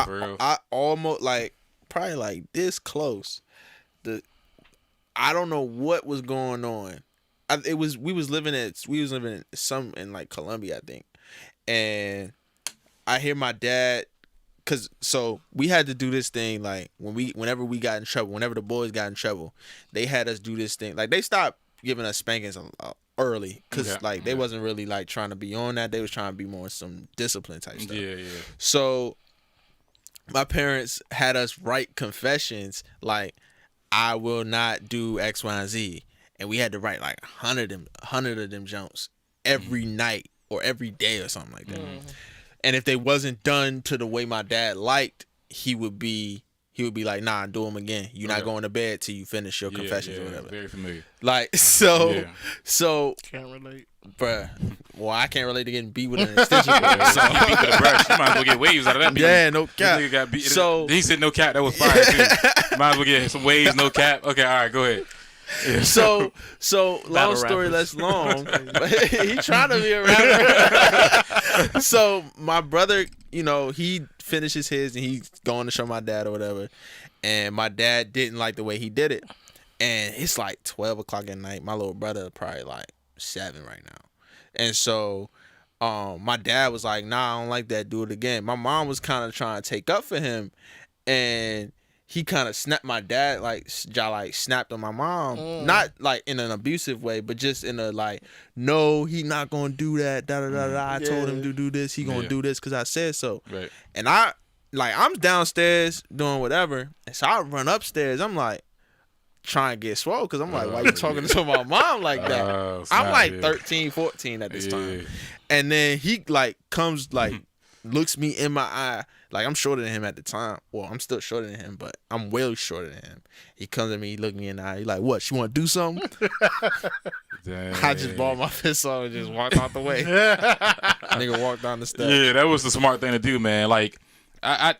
For real? I almost like probably like this close. I don't know what was going on. We was living in like Colombia, I think, and I hear my dad, so we had to do this thing like whenever we got in trouble, whenever the boys got in trouble, they had us do this thing. Like they stopped giving us spankings early because they wasn't really like trying to be on that. They was trying to be more some discipline type stuff. Yeah. So my parents had us write confessions like, I will not do X, Y, and Z. And we had to write like 100 of them jumps every night or every day or something like that. And if they wasn't done to the way my dad liked, he would be like, nah, do them again. You're not going to bed till you finish your confessions or whatever. Very familiar. Like, so can't relate. Bruh. Well, I can't relate to getting beat with an extension cord. So you beat with a brush. You might as well get waves out of that. Yeah, no cap. Nigga got beat. So he said no cap. That was fire too. Might as well get some waves, no cap. Okay, all right, go ahead. Yeah. So long story less long. He trying to be a rapper. So my brother, he finishes his and he's going to show my dad or whatever. And my dad didn't like the way he did it. And it's like 12 o'clock at night. My little brother probably like 7 right now. And so my dad was like, nah, I don't like that. Do it again. My mom was kind of trying to take up for him. And he kind of snapped my dad, snapped on my mom. Not like in an abusive way, but just in a like, no, he not going to do that. I told him to do this. He going to do this because I said so. Right. And I'm downstairs doing whatever. And so I run upstairs. I'm like, trying to get swole because I'm like, why you talking to my mom like that? I'm like 13, 14 at this time. And then he like comes like looks me in my eye. Like I'm shorter than him at the time. Well, I'm still shorter than him, but I'm way shorter than him. He comes at me, he look me in the eye. He like, what? You want to do something? I just balled my fist off and just walked out the way. Nigga walked down the steps. Yeah, that was the smart thing to do, man. Like, I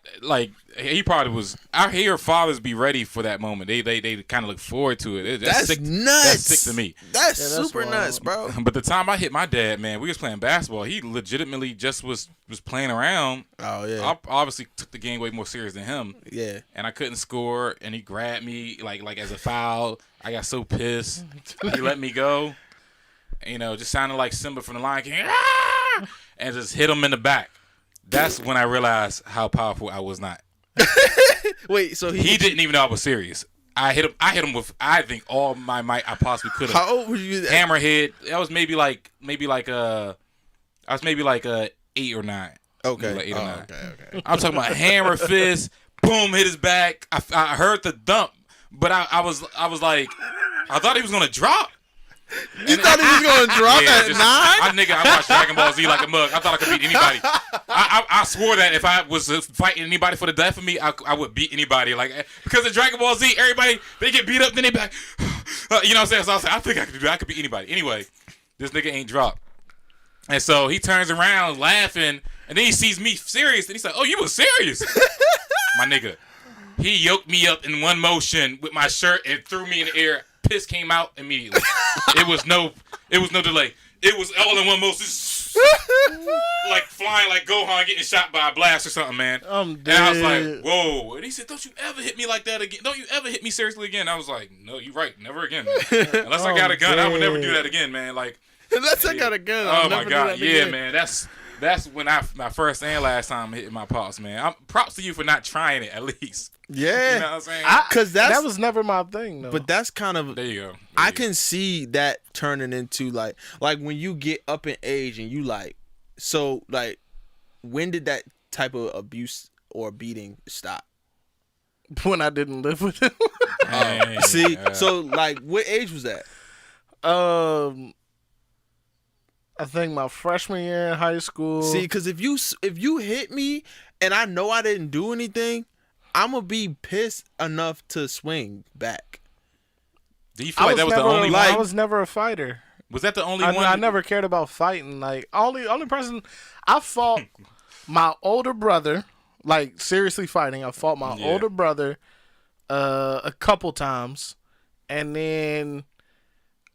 he probably was. I hear fathers be ready for that moment. They kind of look forward to it. That's sick, nuts. That's sick to me. That's super nuts, bro. But the time I hit my dad, man, we was playing basketball. He legitimately just was playing around. Oh yeah. I obviously took the game way more serious than him. Yeah. And I couldn't score, and he grabbed me like as a foul. I got so pissed. He let me go. Just sounded like Simba from the Lion King, and just hit him in the back. That's when I realized how powerful I was not. Wait, so he didn't even know I was serious. I hit him with I think all my might I possibly could have. How old were you? Hammerhead. I was maybe like 8 or 9. Okay. Like 8 or 9. Okay. I'm talking about hammer fist. Boom, hit his back. I heard the dump, but I was like, I thought he was gonna drop. You thought he was gonna drop at 9? I watched Dragon Ball Z like a mug. I thought I could beat anybody. I swore that if I was fighting anybody for the death of me, I would beat anybody. Like because of Dragon Ball Z, everybody they get beat up, then they back. You know what I'm saying? So I was like, I think I could do that. I could beat anybody. Anyway, this nigga ain't dropped, and so he turns around laughing, and then he sees me serious, and he's like, "Oh, you was serious, my nigga." He yoked me up in one motion with my shirt and threw me in the air. Piss came out immediately. It was no delay. It was all in one motion. like flying like Gohan getting shot by a blast or something, man. I'm And I was dead. like, whoa. And he said, don't you ever hit me like that again. Don't you ever hit me seriously again. I was like, no, you're right. Never again, man. Unless I got a gun, I would never do that again, man. Like, Unless I got a gun. oh I'll my never do God. that Yeah, again. man. That's when my first and last time hitting my pops, man. Props to you for not trying it at least. Yeah. You know what I'm saying? Because that was never my thing, though. But that's kind of. There you go. I can see that turning into like when you get up in age and you like, so like, when did that type of abuse or beating stop? when I didn't live with him. See, so like, what age was that? I think my freshman year in high school. See, because if you hit me and I know I didn't do anything, I'm gonna be pissed enough to swing back. Do you feel like that was the only I one? was never a fighter. Was that the only I one? I never cared about fighting. Like only person I fought my older brother. Like seriously fighting. I fought my older brother a couple times, and then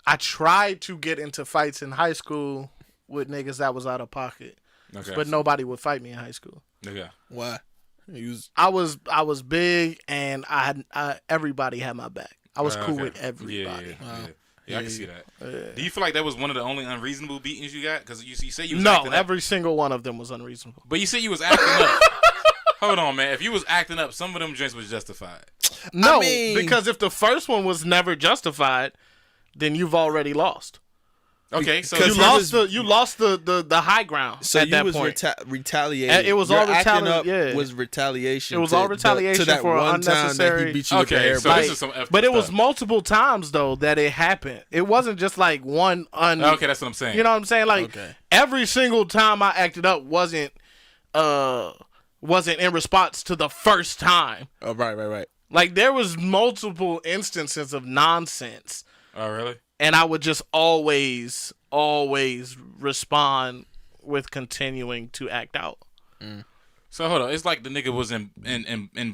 I tried to get into fights in high school with niggas that was out of pocket, but nobody would fight me in high school. Okay. Why? I was big, and I everybody had my back. I was cool with everybody. Yeah, I can see that. Do you feel like that was one of the only unreasonable beatings you got? Because you say you was No, acting up. every single one of them was unreasonable. But you say you was acting up. Hold on, man. If you was acting up, some of them joints was justified. No, I mean, because if the first one was never justified, then you've already lost. Okay, so You lost the high ground So at you that was point. retaliating. It was Your all acting up yeah. was retaliation. It was to all retaliation to that for one time that unnecessary. he beat you with the Okay, hair. so bite. this is some effed But it was stuff. multiple times though that it happened. It wasn't just like one. Okay, that's what I'm saying. You know what I'm saying? Like Okay. every single time I acted up wasn't in response to the first time. Oh, right. Like there was multiple instances of nonsense. Oh, really? And I would just always respond with continuing to act out. So hold on, it's like the nigga was in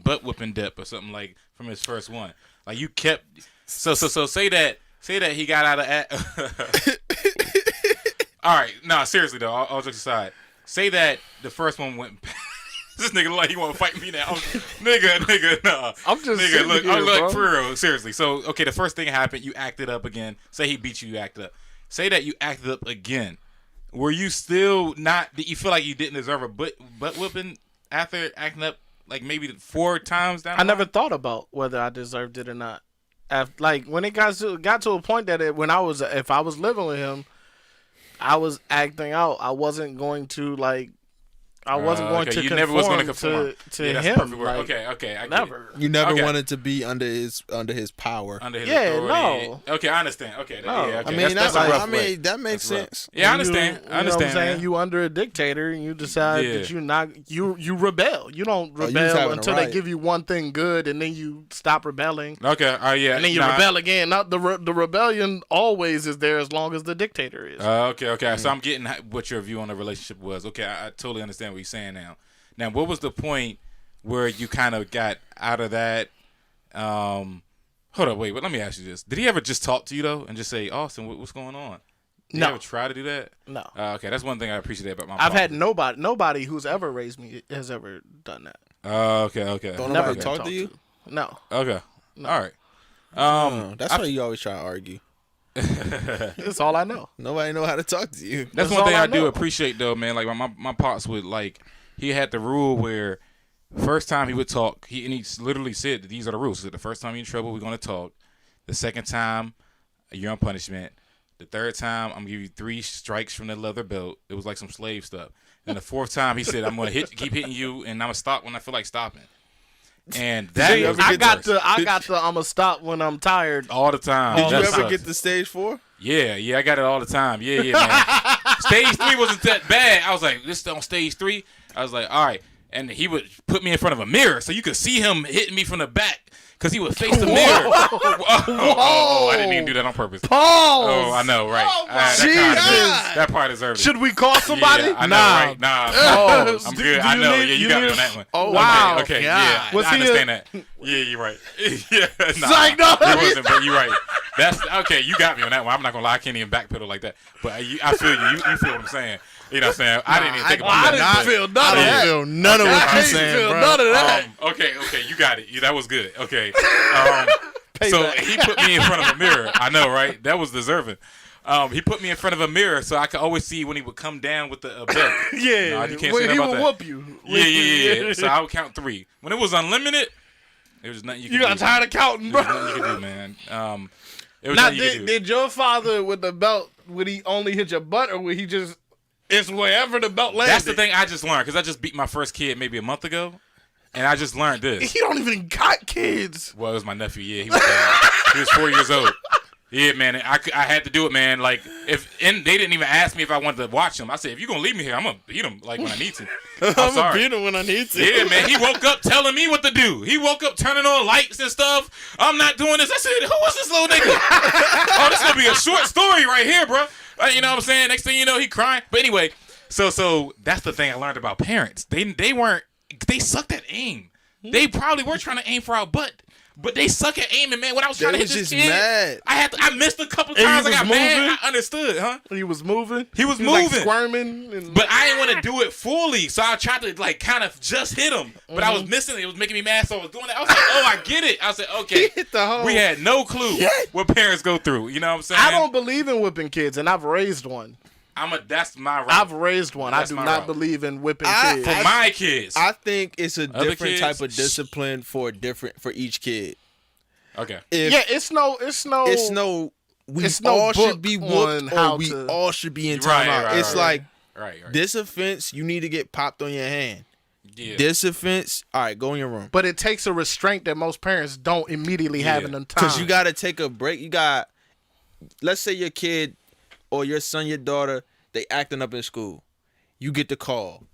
butt whipping depth or something like from his first one. Like you kept so say that he got out of All right, nah, seriously though, all jokes aside, say that the first one went. This nigga like he want to fight me now, nigga, nah. I'm just nigga, sitting look, here, bro. for real, seriously. So okay, the first thing happened, you acted up again. Say he beat you, you acted up. Say that you acted up again. Were you still not? Did you feel like you didn't deserve a butt whipping after acting up like maybe 4 times down? I never thought about whether I deserved it or not. Like when it got to a point that if I was living with him, I was acting out. I wasn't going to like. I wasn't going to you conform, never was going to conform to yeah, that's him. the perfect word. Like, Okay, I get never. it. You never Okay. wanted to be under his power. Under his Yeah, authority. no. Okay, I understand. Okay, No. yeah, okay. I mean, that's a rough way. that makes That's rough. sense. Yeah, I understand. You I understand. know what I'm saying? Man. You under a dictator and you decide Yeah. that you rebel. You don't you was rebel having a until they riot. give you one thing good and then you stop rebelling. Okay, yeah. And then you rebel again. Not the rebellion always is there as long as the dictator is. Okay. So I'm getting what your view on the relationship was. Okay, I totally understand what you're saying now. Now, what was the point where you kind of got out of that? Hold on, wait. But let me ask you this: did he ever just talk to you though, and just say, "Austin, what's going on"? Did No. you ever try to do that? No. Okay, that's one thing I appreciate about my. I've had father. nobody who's ever raised me has ever done that. Okay. Don't Never nobody been talk talked to you? No. Okay. All right. That's why you always try to argue. That's all I know. Nobody know how to talk to you. That's That's one all thing I I do know. appreciate though, man. Like my pops would like he had the rule where first time he would talk, he literally said that these are the rules. He said the first time you're in trouble, we're gonna talk. The second time, you're on punishment. The third time, I'm gonna give you 3 strikes from the leather belt. It was like some slave stuff. And the fourth time, he said, I'm gonna keep hitting you, and I'm gonna stop when I feel like stopping. And that See, was I got worse. the I'ma stop when I'm tired. all the time. Did you That ever sucks. get to stage 4? Yeah, I got it all the time. Yeah, man. Stage 3 wasn't that bad. I was like, this is on stage 3. I was like, all right. And he would put me in front of a mirror so you could see him hitting me from the back. because he would face the mirror. I didn't even do that on purpose. Pause. Oh, I know, right? Oh, That part deserved it. Should we call somebody? Yeah, I know, right? Nah, I'm good. I know. Yeah, you got me on that one. Oh, wow. Okay, God. yeah, Was I he understand that. Yeah, you're right. Yeah, Psych, no. he wasn't, but you're right. That's okay. You got me on that one. I'm not gonna lie. I can't even backpedal like that. But I feel you. You feel what I'm saying. You know what I'm saying? I didn't even think about that. I didn't feel none of that. I don't feel none of what you're saying, bro. None of that. Okay, you got it. That was good. Okay. So he put me in front of a mirror. I know, right? That was deserving. He put me in front of a mirror so I could always see when he would come down with the belt. Yeah, no, you can't when say he about would that. whoop you. Yeah. So I would count 3. When it was unlimited, there was nothing you could do. You got tired of counting, bro. There was nothing you could do, man. It was Now, nothing you could do. did your father with the belt, would he only hit your butt, or would he just, it's wherever the belt landed? That's the thing I just learned, because I just beat my first kid maybe a month ago, and I just learned this. He don't even got kids. Well, it was my nephew. Yeah, he was 4 years old. Yeah, man, I had to do it, man. Like, they didn't even ask me if I wanted to watch him. I said, if you're gonna leave me here, I'm gonna beat him like when I need to. I'm sorry. beat him when I need to. Yeah, man, he woke up telling me what to do. He woke up turning on lights and stuff. I'm not doing this. I said, who was this little nigga? Oh, this gonna be a short story right here, bro. You know what I'm saying? Next thing you know, he crying. But anyway, so that's the thing I learned about parents. They sucked at aim. They probably were trying to aim for our butt. But they suck at aiming, man. When I was trying to hit this kid, mad. I missed a couple times. I got mad. I understood, huh? He was moving. He was like moving. squirming. But I didn't want to do it fully, so I tried to like kind of just hit him. But I was missing it. It was making me mad, so I was doing that. I was like, oh, I get it. I said, okay. He hit the hole. We had no clue what parents go through. You know what I'm saying? I don't believe in whipping kids, and I've raised one. That's my route. I've raised one. That's I do my not route. believe in whipping kids. For my kids. I think it's a Other different kids? type of discipline for each kid. Okay. Yeah, it's no. We It's no all should book be on whooped, how or we to- all should be in Right, timeout. right, It's right, like Right. this offense, you need to get popped on your hand. Yeah. This offense, all right, go in your room. But it takes a restraint that most parents don't immediately have in them time. Because you got to take a break. Let's say your kid or your son, your daughter, they acting up in school. You get the call.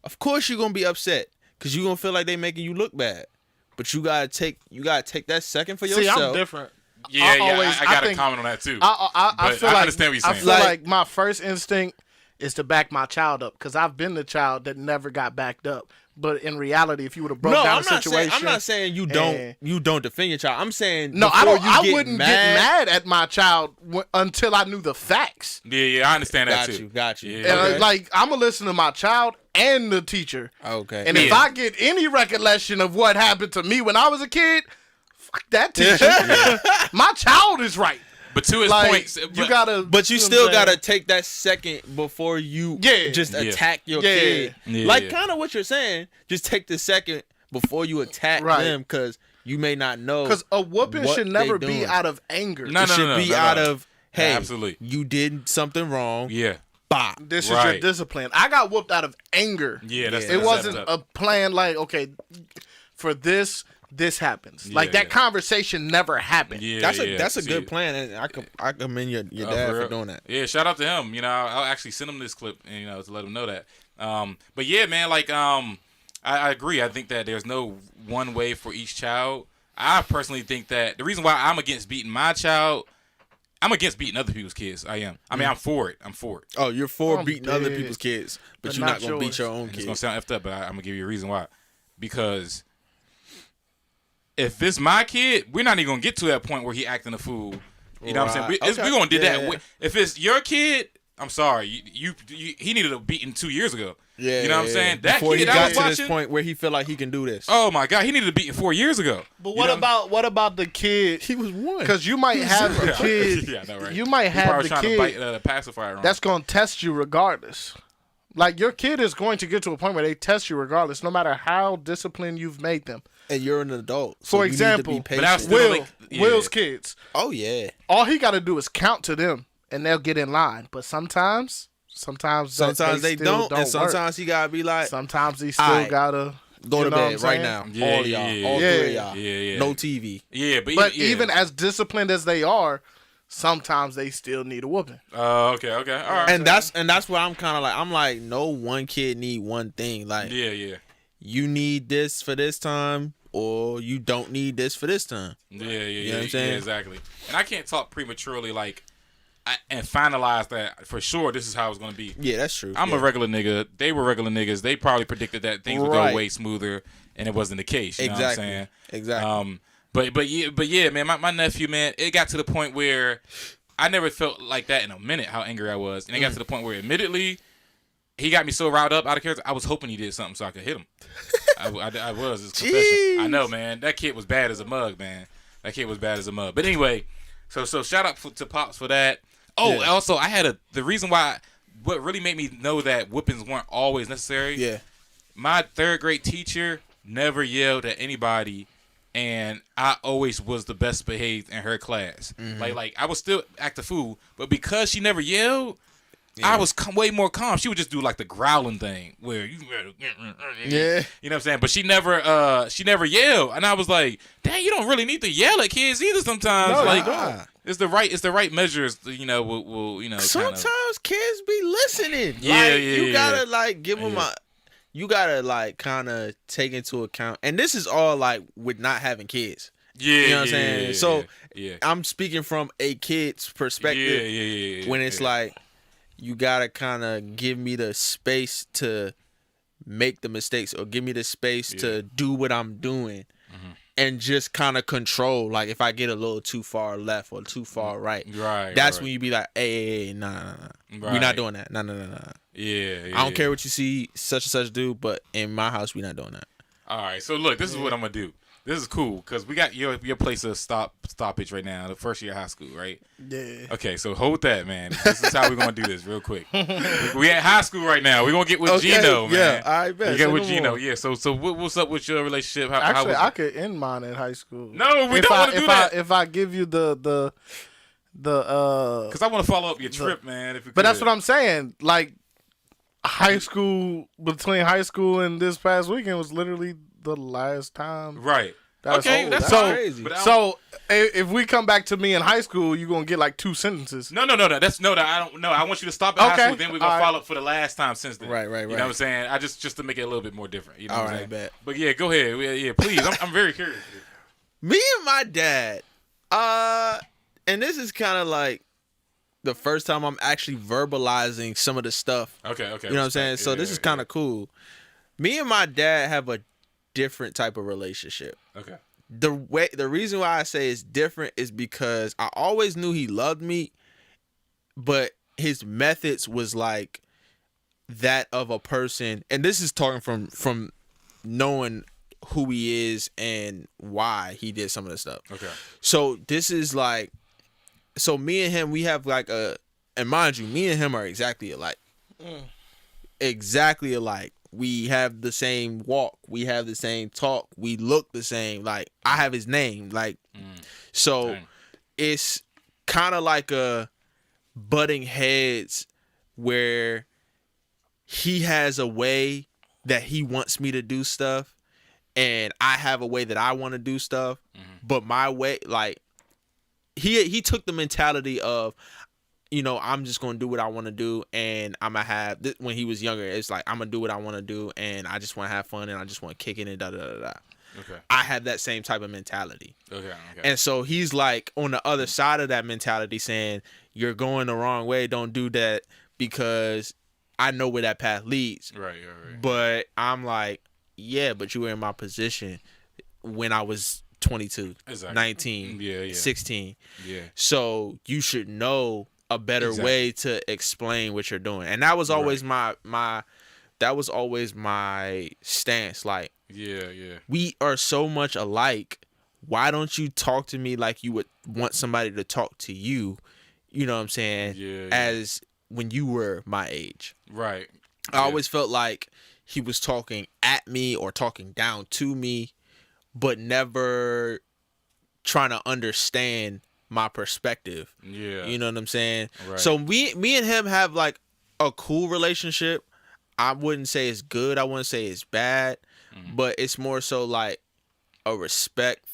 Of course you're going to be upset because you're going to feel like they making you look bad. But you got to take that second for yourself. See, I'm different. Yeah, I got to comment on that too. I feel like understand what you're saying. I feel like my first instinct is to back my child up because I've been the child that never got backed up. But in reality, if you would have broke down the situation, I'm not saying you don't defend your child. I'm saying I wouldn't get mad at my child until I knew the facts. Yeah, I understand that too. Got you. Yeah. And like I'm gonna listen to my child and the teacher. Okay. And if I get any recollection of what happened to me when I was a kid, fuck that teacher. My child is right. But to his points, you gotta. But you still gotta take that second before you just attack your kid. Yeah. Like kind of what you're saying. Just take the second before you attack them, because you may not know. Because a whooping should never be out of anger. It should be out of, hey, absolutely, you did something wrong. Yeah. Bah. This is your discipline. I got whooped out of anger. Yeah, it wasn't a plan like, okay, for this happens. Like that conversation never happened. Yeah, that's a good plan, and I commend your dad for doing that. Yeah, shout out to him. You know, I'll actually send him this clip, and to let him know that. But yeah, man, like I agree. I think that there's no one way for each child. I personally think that the reason why I'm against beating my child, I'm against beating other people's kids. I am. I mean, I'm for it. Oh, you're for beating other people's kids, but you're not gonna beat your own kids. It's gonna sound effed up, but I'm gonna give you a reason why. Because if it's my kid, we're not even gonna get to that point where he acting a fool. You know what I'm saying? We're gonna do that. If it's your kid, I'm sorry. He needed a beating 2 years ago. Yeah, you know what I'm saying? That before kid he got to this point where he feel like he can do this. Oh my God, he needed a beating 4 years ago. But what about the kid? He was one. Because you might have a kid. Yeah, I know, right? You might have the trying kid to bite the pacifier on. That's gonna test you regardless. Like your kid is going to get to a point where they test you regardless, no matter how disciplined you've made them. And you're an adult. So For you example, need to be patient. Will's kids. Oh yeah. All he got to do is count to them, and they'll get in line. But sometimes they don't, and sometimes he gotta be like. Sometimes he still gotta go to bed right now. Yeah, all y'all, all three of y'all. Yeah. No TV. Yeah, but even as disciplined as they are, sometimes they still need a whooping. Okay, all right. And that's where I'm kind of like, no one kid need one thing. Like, yeah. You need this for this time. or you don't need this for this time. Yeah, know what I'm saying? Yeah, exactly. And I can't talk prematurely and finalize that for sure. This is how it's gonna be. Yeah, that's true. I'm a regular nigga. They were regular niggas. They probably predicted that things would go way smoother, and it wasn't the case. You know what I'm saying? Exactly. But yeah, man. My nephew, man, it got to the point where I never felt like that in a minute. How angry I was, and it got to the point where, admittedly, he got me so riled up out of character. I was hoping he did something so I could hit him. I was. It's confession. I know, man. That kid was bad as a mug, man. That kid was bad as a mug. But anyway, so shout out to Pops for that. Oh, yeah. Also, I had the reason why. What really made me know that whoopings weren't always necessary. Yeah. My third grade teacher never yelled at anybody, and I always was the best behaved in her class. Mm-hmm. Like I was still act a fool, but because she never yelled. Yeah. I was way more calm. She would just do like the growling thing where you know what I'm saying? But she never yelled. And I was like, dang, you don't really need to yell at kids either sometimes. No, like it's the right measures, will sometimes kids be listening. Yeah, you gotta like give them you gotta like kind of take into account. And this is all like with not having kids. Yeah, you know what I'm saying? Yeah, so yeah. I'm speaking from a kid's perspective. Yeah. When it's like you gotta kind of give me the space to make the mistakes, or give me the space to do what I'm doing, and just kind of control. Like if I get a little too far left or too far right, that's when you be like, hey, nah. We're not doing that. Nah. Yeah. I don't care what you see such and such do, but in my house, we're not doing that. All right. So look, this is what I'm gonna do. This is cool because we got your place of stoppage right now, the first year of high school, right? Yeah. Okay, so hold that, man. This is how we're gonna do this real quick. We at high school right now. We're gonna get with Gino, man. Yeah, I bet. You get with Gino, yeah. So what's up with your relationship? Actually, I could end mine in high school. No, we don't want to do that. If I give you the because I want to follow up your trip, man. But that's what I'm saying. Like high school, between high school and this past weekend was literally the last time. Right. That's that's crazy. So if we come back to me in high school, you're gonna get like 2 sentences. No. I don't know. I want you to stop at high school. Then we're gonna follow up for the last time since then. Right. You know what I'm saying? I just to make it a little bit more different. You know all what I'm right, saying? bet. But yeah, go ahead. Yeah, please. I'm very curious. Me and my dad, and this is kind of like the first time I'm actually verbalizing some of the stuff. Okay. You know what I'm saying? So this is kind of cool. Me and my dad have a different type of relationship. Okay. The reason why I say it's different is because I always knew he loved me, but his methods was like that of a person, and this is talking from knowing who he is and why he did some of the stuff. Okay. So this is like, so me and him, we have like and mind you, me and him are exactly alike. Exactly alike. We have the same walk. We have the same talk. We look the same. Like I have his name. Like so, dang. It's kind of like a butting heads where he has a way that he wants me to do stuff, and I have a way that I want to do stuff. But my way, like he took the mentality of, I'm just going to do what I want to do, and I'm going to have, when he was younger, it's like, I'm going to do what I want to do, and I just want to have fun, and I just want to kick it, and da-da-da-da. Okay. I have that same type of mentality. Okay. And so he's like on the other side of that mentality saying, you're going the wrong way, don't do that, because I know where that path leads. Right. But I'm like, yeah, but you were in my position when I was 22, 19, 16. Yeah. So you should know a better way to explain what you're doing, and that was always my that was always my stance. Like, we are so much alike. Why don't you talk to me like you would want somebody to talk to you? You know what I'm saying? As when you were my age, right? I always felt like he was talking at me or talking down to me, but never trying to understand my perspective. You know what I'm saying? Right. So me and him have like a cool relationship. I wouldn't say it's good. I wouldn't say it's bad, but it's more so like a respect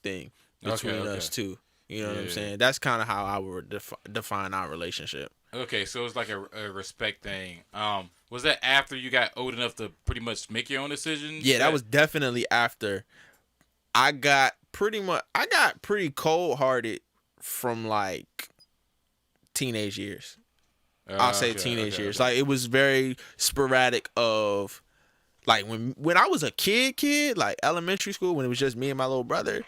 thing between us two. You know what I'm saying? That's kind of how I would define our relationship. Okay, so it's like a respect thing. Was that after you got old enough to pretty much make your own decisions? Yeah, that was definitely after. I got pretty cold hearted from like teenage years. I'll say teenage years. Like it was very sporadic of like when I was a kid, like elementary school, when it was just me and my little brother,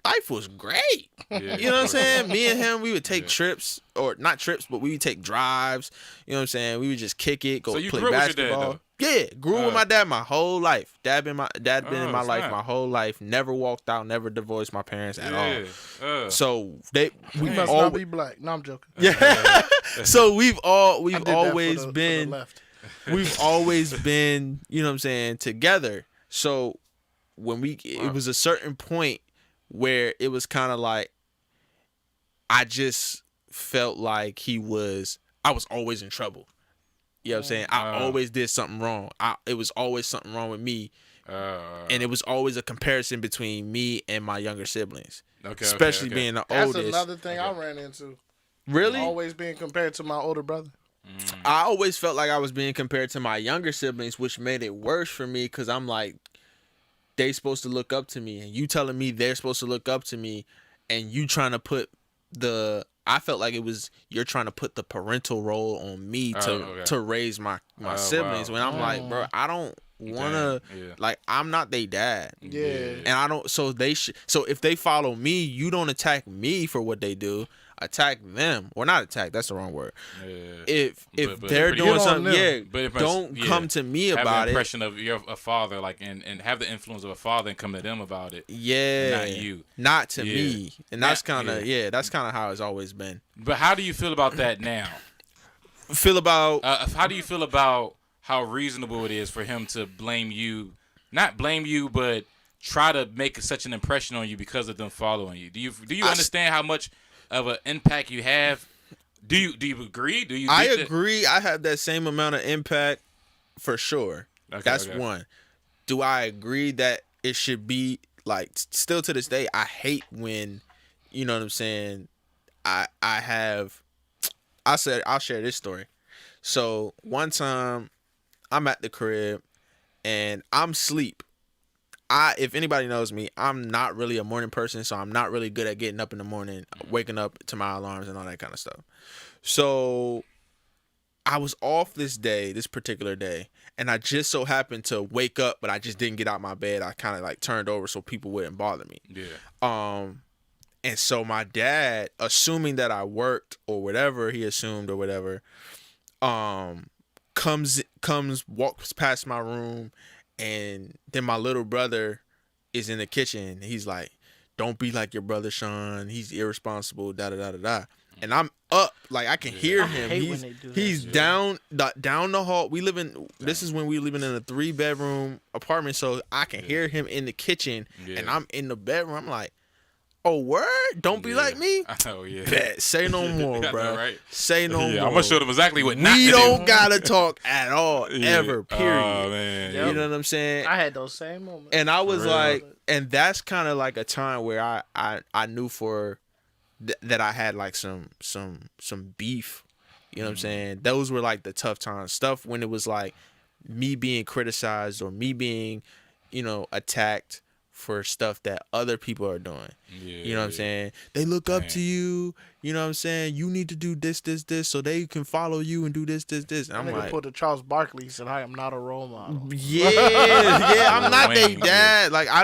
life was great. Yeah, You know what I'm saying? Me and him, we would take trips, or not trips, but we would take drives. You know what I'm saying? We would just kick it, go So you play grew up with your dad, basketball. though? Yeah, grew with my dad my whole life. Dad been in my life snap. my whole life. Never walked out, never divorced my parents at all. So You we've must not be black. No, I'm joking. yeah. So we've I did that always for the been left. we've always been, you know what I'm saying, together. So when it was a certain point where it was kind of like I just felt like I was always in trouble. You know what I'm saying? I always did something wrong. It was always something wrong with me. And it was always a comparison between me and my younger siblings. Especially being the That's oldest. another thing I ran into. Really? Always being compared to my older brother. I always felt like I was being compared to my younger siblings, which made it worse for me because I'm like, they supposed to look up to me, and you telling me they're supposed to look up to me, and you trying to put I felt like it was you're trying to put the parental role on me to raise my siblings when I'm like, bro, I don't wanna like I'm not their dad. Yeah. And I don't so if they follow me, you don't attack me for what they do. Attack them, or not attack. That's the wrong word. If they're doing something, don't come to me about it. Have the impression of you're a father, like, and have the influence of a father, and come to them about it. Yeah, not you, not to me. And that's kind of that's kind of how it's always been. But how do you feel about that now? How do you feel about how reasonable it is for him to blame you, not blame you, but try to make such an impression on you because of them following you? Do you understand how much of an impact you have? Do you agree? Do you? I agree. I have that same amount of impact for sure. That's one. Do I agree that it should be like still to this day? I hate when, you know what I'm saying. I'll share this story. So one time, I'm at the crib, and I'm asleep. If anybody knows me, I'm not really a morning person, so I'm not really good at getting up in the morning, waking up to my alarms and all that kind of stuff. So I was off this particular day, and I just so happened to wake up, but I just didn't get out my bed. I kind of like turned over so people wouldn't bother me. Yeah. And so my dad, assuming that I worked or whatever he assumed or whatever, walks past my room. And then my little brother is in the kitchen. He's like, "Don't be like your brother, Sean. He's irresponsible." Da da da da da. And I'm up, like I can hear him. He's down the hall. This is when we living in a 3-bedroom apartment, so I can hear him in the kitchen, and I'm in the bedroom. I'm like, "Oh, word! Don't be like me." Oh yeah. Bet. Say no more, bro. Right. Say no more. I'm gonna show them exactly what not to do. We don't gotta talk at all, ever. Period. Oh man. You know what I'm saying? I had those same moments. And I was like, and that's kind of like a time where I knew that I had like some beef. You know what I'm saying? Those were like the tough times. Stuff when it was like me being criticized or me being, attacked for stuff that other people are doing. You know what I'm saying? They look up to you. You know what I'm saying? You need to do this, so they can follow you and do this. And I'm like, put a Charles Barkley. He said, "I am not a role model." Yeah, I'm not their dad. Like I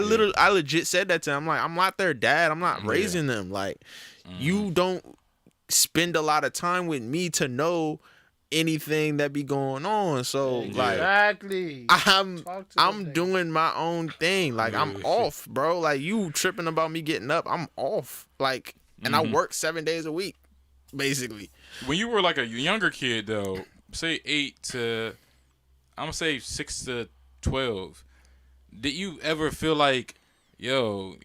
legit said that to him. I'm like, I'm not their dad. I'm not raising them. Like you don't spend a lot of time with me to know anything that be going on. So exactly. I'm doing my own thing. Like I'm off, bro. Like you tripping about me getting up. I'm off. Like, and I work 7 days a week, basically. When you were like a younger kid though, say 8 to, I'm gonna say 6 to 12, did you ever feel like, yo,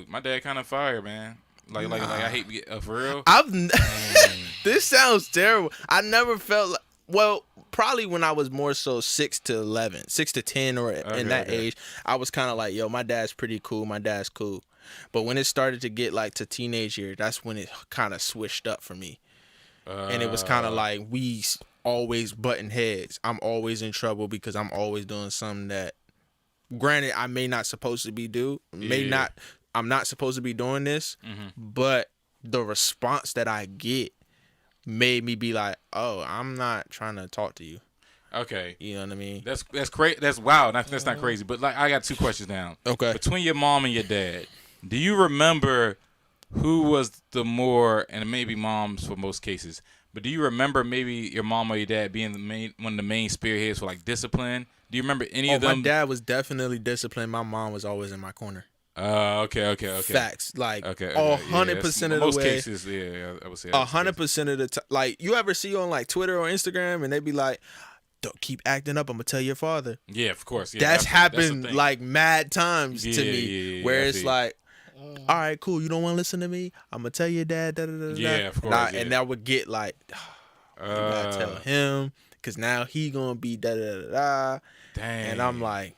my dad kind of fire, man? Like I hate for real. This sounds terrible. I never felt like, well, probably when I was more so 6 to 10 or in that age, I was kind of like, yo, my dad's pretty cool. My dad's cool. But when it started to get like to teenage years, that's when it kind of switched up for me. and it was kind of like we always butting heads. I'm always in trouble because I'm always doing something that, granted, I may not supposed to be I'm not supposed to be doing this, but the response that I get made me be like, oh, I'm not trying to talk to you. Okay. You know what I mean? That's crazy. That's wild. That's not crazy. But like, I got 2 questions now. Okay. Between your mom and your dad, do you remember who was the more, and maybe moms for most cases, but do you remember maybe your mom or your dad being one of the main spearheads for like discipline? Do you remember any of them? My dad was definitely disciplined. My mom was always in my corner. Okay. Facts, like 100% of the most way. Cases, yeah, I would say 100% of the time. Like, you ever see on like Twitter or Instagram, and they be like, "Don't keep acting up. I'm gonna tell your father." Yeah, of course. Yeah, that's happened that's like mad times to me, where it's like, all right, cool. You don't want to listen to me? I'm gonna tell your dad. Da, da, da, da. Yeah, of course. And that would get like, you gotta tell him, because now he gonna be da da da da. Dang. And I'm like,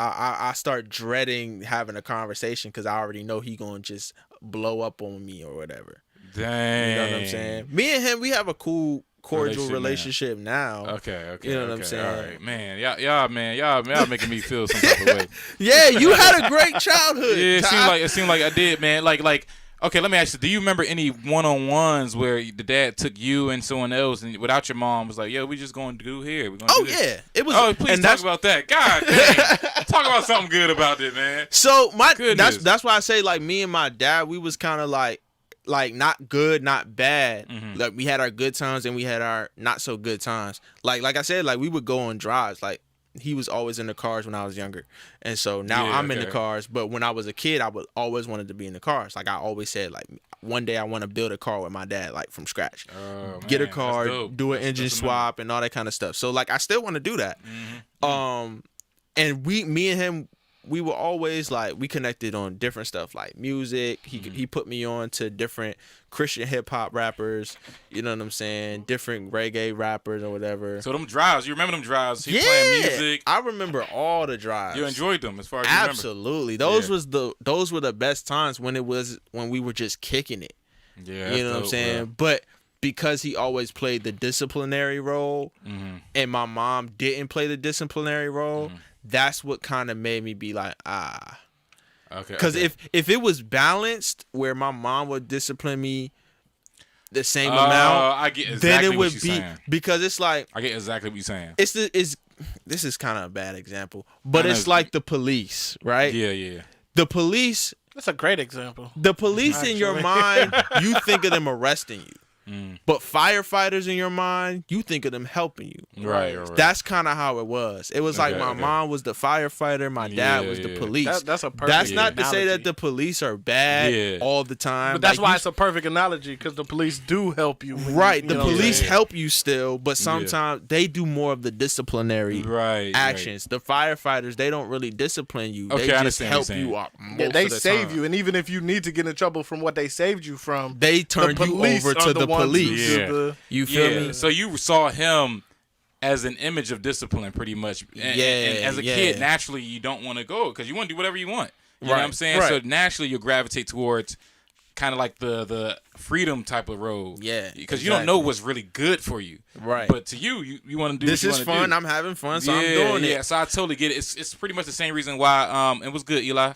I start dreading having a conversation because I already know he gonna just blow up on me or whatever. Dang. You know what I'm saying? Me and him, we have a cool, cordial relationship now. Okay. You know what I'm saying? All right, man. Y'all making me feel some type of way. Yeah, you had a great childhood. Yeah, it seemed like I did, man. Like. Okay, let me ask you. Do you remember any one-on-ones where the dad took you and someone else, and without your mom was like, "Yo, we just going to do here"? Yeah, it was. Oh, please talk about that. God dang, talk about something good about it, man. So that's why I say, like, me and my dad, we was kind of like not good, not bad. Mm-hmm. Like, we had our good times and we had our not so good times. Like I said, like, we would go on drives. Like, he was always in the cars when I was younger, and so now I'm in the cars. But when I was a kid, I would always wanted to be in the cars. Like, I always said, like, one day I want to build a car with my dad, like, from scratch. Get a car, do an engine swap, and all that kind of stuff. So, like, I still want to do that. Mm-hmm. And me and him, we were always like, we connected on different stuff, like music. He put me on to different Christian hip hop rappers, you know what I'm saying? Different reggae rappers or whatever. So them drives, you remember them drives? He playing music. I remember all the drives. You enjoyed them as far as you remember. Absolutely. Those were the best times when we were just kicking it. Yeah. You know what I'm saying? Yeah. But because he always played the disciplinary role, and my mom didn't play the disciplinary role, that's what kind of made me be like, Okay. Because if it was balanced, where my mom would discipline me the same amount, I get exactly then it what would you're be saying. Because it's like, I get exactly what you're saying. This is kind of a bad example, but it's like the police, right? Yeah. The police. That's a great example. The police in your mind, you think of them arresting you. But firefighters in your mind, you think of them helping you. Right. That's kind of how it was. It was like my mom was the firefighter, my dad was the police. That's a perfect That's not analogy. to say that the police are bad all the time. But that's why it's a perfect analogy, because the police do help you. The police help you still, but sometimes they do more of the disciplinary actions. The firefighters, they don't really discipline you. Okay, they just help you up. They save you, and even if you need to get in trouble from what they saved you from, they turn you over to the police. Yeah. You feel me? So you saw him as an image of discipline, pretty much. And as a kid, naturally, you don't want to go because you want to do whatever you want. You know what I'm saying? So naturally, you'll gravitate towards kind of like the freedom type of road. Yeah. Because you don't know what's really good for you. Right. But to you want to do this is fun. I'm having fun, so I'm doing it. Yeah, so I totally get it. It's pretty much the same reason why it was good, Eli.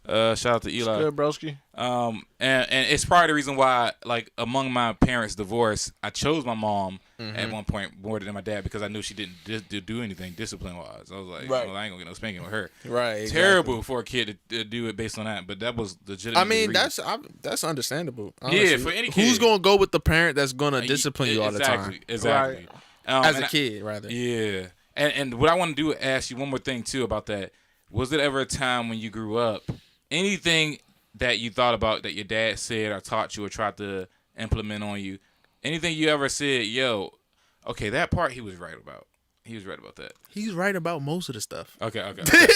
Shout out to Eli. Good, broski. And it's probably the reason why, like, among my parents' divorce, I chose my mom at one point more than my dad because I knew she didn't do anything discipline-wise. I was like, well, I ain't gonna get no spanking with her. Right. Terrible for a kid to do it based on that, but that was legitimate. I mean, that's understandable. Honestly. Yeah, for any kid. Who's gonna go with the parent that's gonna discipline you all the time? Exactly. Right. As a kid, rather. Yeah. And what I want to do is ask you one more thing too about that. Was there ever a time when you grew up? Anything that you thought about that your dad said or taught you or tried to implement on you, anything you ever said, yo, okay, that part he was right about. He was right about that. He's right about most of the stuff. Okay.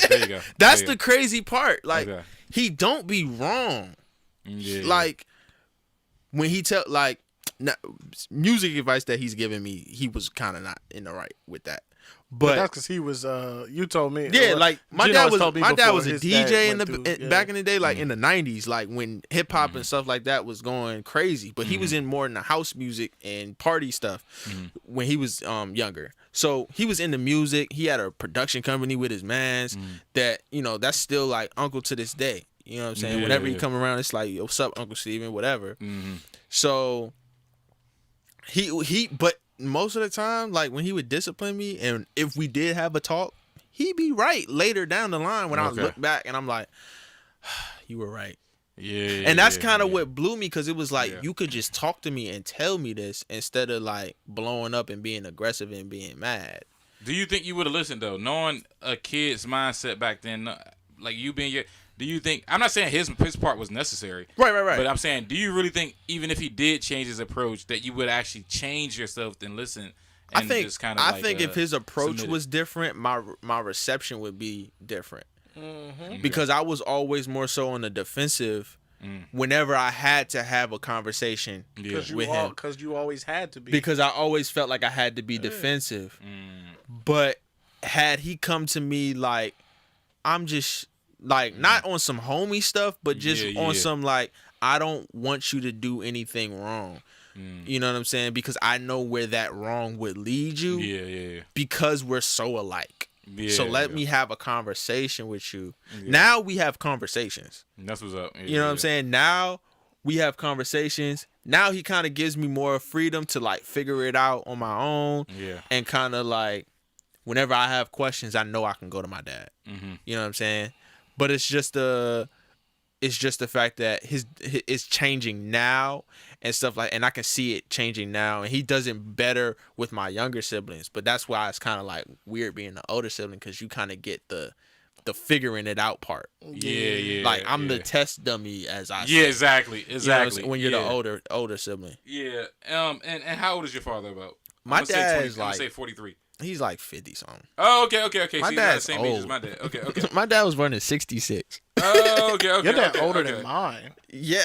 There you go. That's the crazy part. Like, he don't be wrong. Yeah. Like, when he music advice that he's giving me, he was kind of not in the right with that. But that's because he was. You told me. Yeah, like my dad was a before DJ in the back in the day, like Mm-hmm. in the '90s, like when hip hop and stuff like that was going crazy. But he was in more in the house music and party stuff when he was younger. So he was into music. He had a production company with his mans. That that's still like uncle to this day. You know what I'm saying? Yeah, Whenever he yeah. come around, it's like, yo, what's up, Uncle Steven, whatever. Mm-hmm. So but most of the time, like when he would discipline me, and if we did have a talk, he'd be right later down the line when I look back and I'm like, you were right. Yeah. And that's kind of what blew me, because it was like, Yeah. you could just talk to me and tell me this instead of like blowing up and being aggressive and being mad. Do you think you would have listened though, knowing a kid's mindset back then, like you being your? Do you think? I'm not saying his part was necessary. Right. But I'm saying, do you really think even if he did change his approach, that you would actually change yourself and listen? And I think just kind of I think if his approach submit it? was different, my reception would be different. Mm-hmm. Because I was always more so on the defensive whenever I had to have a conversation with him. Because you always had to be. Because I always felt like I had to be defensive. But had he come to me like, I'm just like, not on some homie stuff, but just on some like, I don't want you to do anything wrong. You know what I'm saying? Because I know where that wrong would lead you. Yeah. Because we're so alike. Yeah, So let me have a conversation with you. Now we have conversations. That's what's up. You know what I'm saying? Now we have conversations. Now he kind of gives me more freedom to like figure it out on my own. Yeah. And kind of like, whenever I have questions, I know I can go to my dad. You know what I'm saying? But it's just the fact that it's changing now and stuff like, and I can see it changing now, and he does it better with my younger siblings. But that's why it's kind of like weird being the older sibling, because you kind of get the figuring it out part. Yeah. Like I'm the test dummy, as I say. Yeah, exactly. You know, when you're the older sibling. Yeah. And how old is your father about? My dad is I'm like, gonna say 43. he's like 50 something. Oh, okay. My So he's not the dad's same age as old. my dad. Okay. My dad was born in 66. Oh, okay. Your dad older than mine. Yeah,